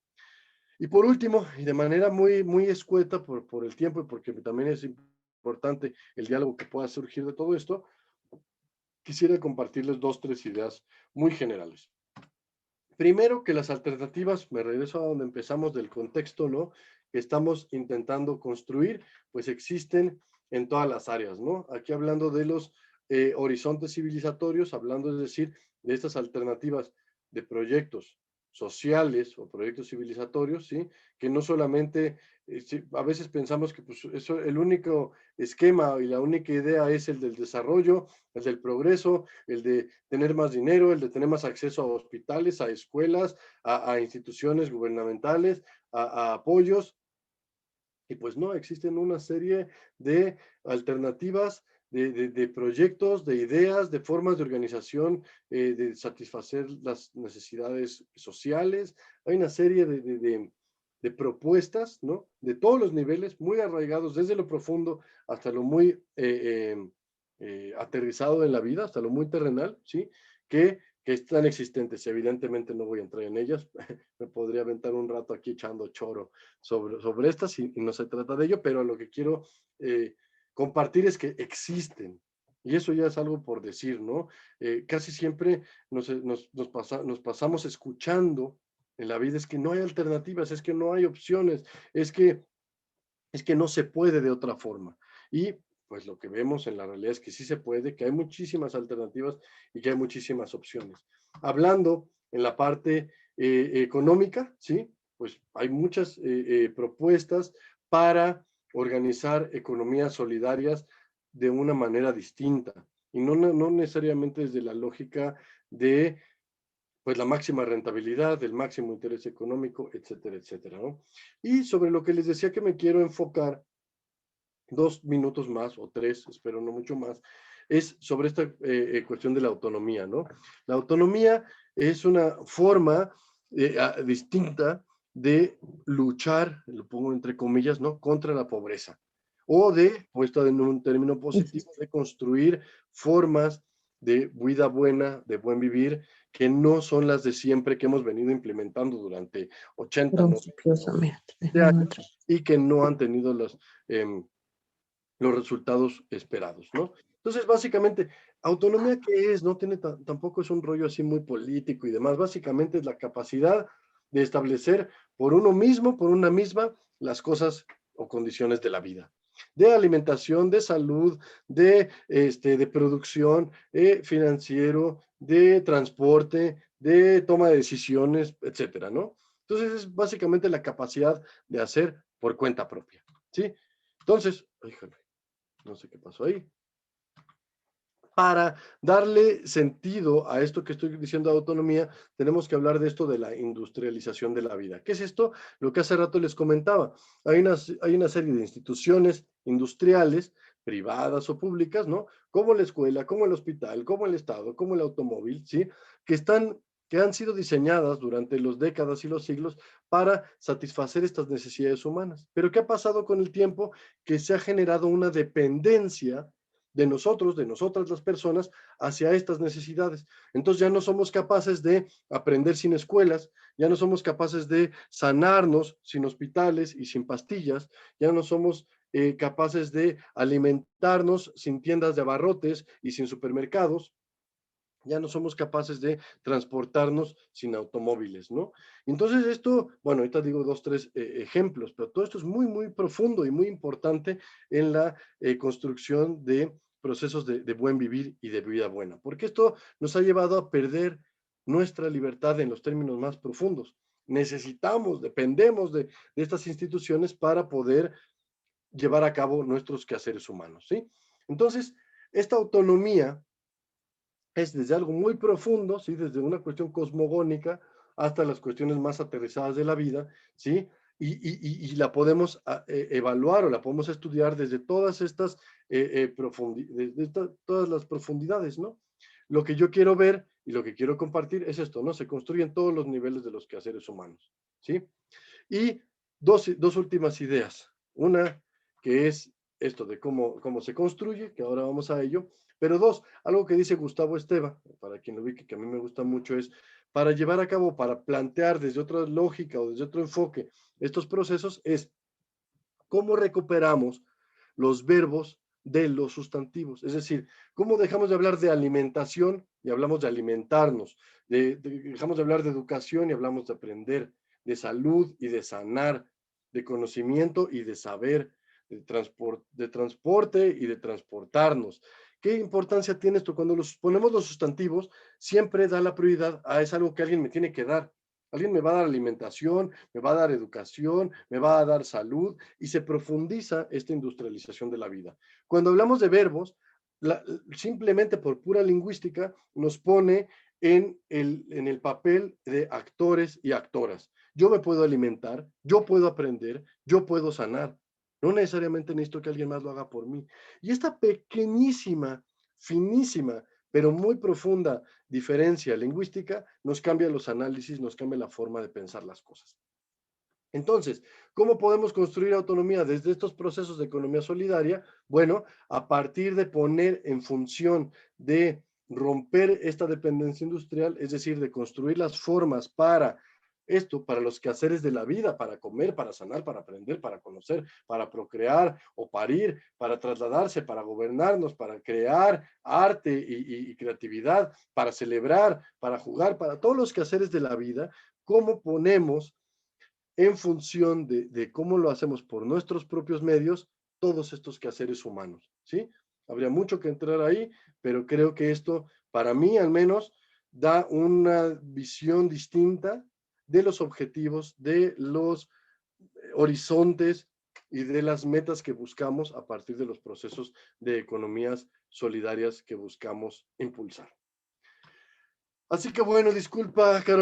Y por último, y de manera muy escueta por el tiempo y porque también es importante el diálogo que pueda surgir de todo esto, quisiera compartirles 2, 3 ideas muy generales. Primero, que las alternativas, me regreso a donde empezamos del contexto, ¿no? Que estamos intentando construir, pues existen en todas las áreas, ¿no? Aquí hablando de los horizontes civilizatorios, hablando, es decir, de estas alternativas de proyectos sociales o proyectos civilizatorios, ¿sí? Que no solamente, a veces pensamos que pues, eso, el único esquema y la única idea es el del desarrollo, el del progreso, el de tener más dinero, el de tener más acceso a hospitales, a escuelas, a instituciones gubernamentales, a apoyos, y pues no, existen una serie de alternativas, de proyectos, de ideas, de formas de organización, de satisfacer las necesidades sociales. Hay una serie de propuestas, ¿no? De todos los niveles, muy arraigados desde lo profundo hasta lo muy aterrizado en la vida, hasta lo muy terrenal, ¿sí? Que están existentes. Evidentemente no voy a entrar en ellas, me podría aventar un rato aquí echando choro sobre estas y no se trata de ello, pero lo que quiero compartir es que existen. Y eso ya es algo por decir, ¿no? Casi siempre nos pasamos escuchando en la vida, es que no hay alternativas, es que no hay opciones, es que no se puede de otra forma. Y pues lo que vemos en la realidad es que sí se puede, que hay muchísimas alternativas y que hay muchísimas opciones. Hablando en la parte económica, ¿sí? Pues hay muchas propuestas para organizar economías solidarias de una manera distinta y no necesariamente desde la lógica de pues la máxima rentabilidad, el máximo interés económico, etcétera, etcétera, ¿no? Y sobre lo que les decía que me quiero enfocar 2 minutos más o 3, espero no mucho más, es sobre esta cuestión de la autonomía, ¿no? La autonomía es una forma distinta de luchar, lo pongo entre comillas, ¿no? Contra la pobreza. O de, puesto en un término positivo, de construir formas de vida buena, de buen vivir, que no son las de siempre que hemos venido implementando durante 80, 90 años y que no han tenido los resultados esperados, ¿no? Entonces, básicamente, autonomía, ¿qué es? No tiene tampoco es un rollo así muy político y demás. Básicamente es la capacidad de establecer por uno mismo, por una misma, las cosas o condiciones de la vida. De alimentación, de salud, de producción, financiero, de transporte, de toma de decisiones, etcétera, ¿no? Entonces, es básicamente la capacidad de hacer por cuenta propia, ¿sí? Entonces, híjole, no sé qué pasó ahí. Para darle sentido a esto que estoy diciendo de autonomía, tenemos que hablar de esto de la industrialización de la vida. ¿Qué es esto? Lo que hace rato les comentaba. Hay una serie de instituciones industriales, privadas o públicas, ¿no? Como la escuela, como el hospital, como el Estado, como el automóvil, ¿sí? Que han sido diseñadas durante las décadas y los siglos para satisfacer estas necesidades humanas. Pero ¿qué ha pasado con el tiempo? Que se ha generado una dependencia de nosotros, de nosotras las personas, hacia estas necesidades. Entonces ya no somos capaces de aprender sin escuelas, ya no somos capaces de sanarnos sin hospitales y sin pastillas, ya no somos capaces de alimentarnos sin tiendas de abarrotes y sin supermercados, ya no somos capaces de transportarnos sin automóviles, ¿no? Entonces esto, bueno, ahorita digo 2, 3 ejemplos, pero todo esto es muy, muy profundo y muy importante en la construcción de procesos de buen vivir y de vida buena, porque esto nos ha llevado a perder nuestra libertad en los términos más profundos. Necesitamos, dependemos de estas instituciones para poder llevar a cabo nuestros quehaceres humanos, ¿sí? Entonces, esta autonomía es desde algo muy profundo, ¿sí? Desde una cuestión cosmogónica hasta las cuestiones más aterrizadas de la vida, ¿sí? Y la podemos evaluar o la podemos estudiar desde todas estas todas las profundidades, ¿no? Lo que yo quiero ver y lo que quiero compartir es esto, ¿no? Se construyen todos los niveles de los quehaceres humanos, ¿sí? Y dos últimas ideas. Una que es esto de cómo se construye, que ahora vamos a ello, pero dos, algo que dice Gustavo Esteva, para quien lo ubique, que a mí me gusta mucho, es para llevar a cabo, para plantear desde otra lógica o desde otro enfoque estos procesos, es cómo recuperamos los verbos de los sustantivos. Es decir, cómo dejamos de hablar de alimentación y hablamos de alimentarnos, dejamos de hablar de educación y hablamos de aprender, de salud y de sanar, de conocimiento y de saber, de transporte y de transportarnos. ¿Qué importancia tiene esto? Cuando ponemos los sustantivos, siempre da la prioridad a es algo que alguien me tiene que dar. Alguien me va a dar alimentación, me va a dar educación, me va a dar salud y se profundiza esta industrialización de la vida. Cuando hablamos de verbos, simplemente por pura lingüística nos pone en el papel de actores y actoras. Yo me puedo alimentar, yo puedo aprender, yo puedo sanar. No necesariamente necesito que alguien más lo haga por mí. Y esta pequeñísima, finísima, pero muy profunda diferencia lingüística nos cambia los análisis, nos cambia la forma de pensar las cosas. Entonces, ¿cómo podemos construir autonomía desde estos procesos de economía solidaria? Bueno, a partir de poner en función de romper esta dependencia industrial, es decir, de construir las formas para esto, para los quehaceres de la vida, para comer, para sanar, para aprender, para conocer, para procrear o parir, para trasladarse, para gobernarnos, para crear arte y creatividad, para celebrar, para jugar, para todos los quehaceres de la vida, ¿cómo ponemos en función de cómo lo hacemos por nuestros propios medios, todos estos quehaceres humanos, ¿sí? Habría mucho que entrar ahí, pero creo que esto, para mí al menos, da una visión distinta de los objetivos, de los horizontes y de las metas que buscamos a partir de los procesos de economías solidarias que buscamos impulsar. Así que bueno, disculpa, Carolina.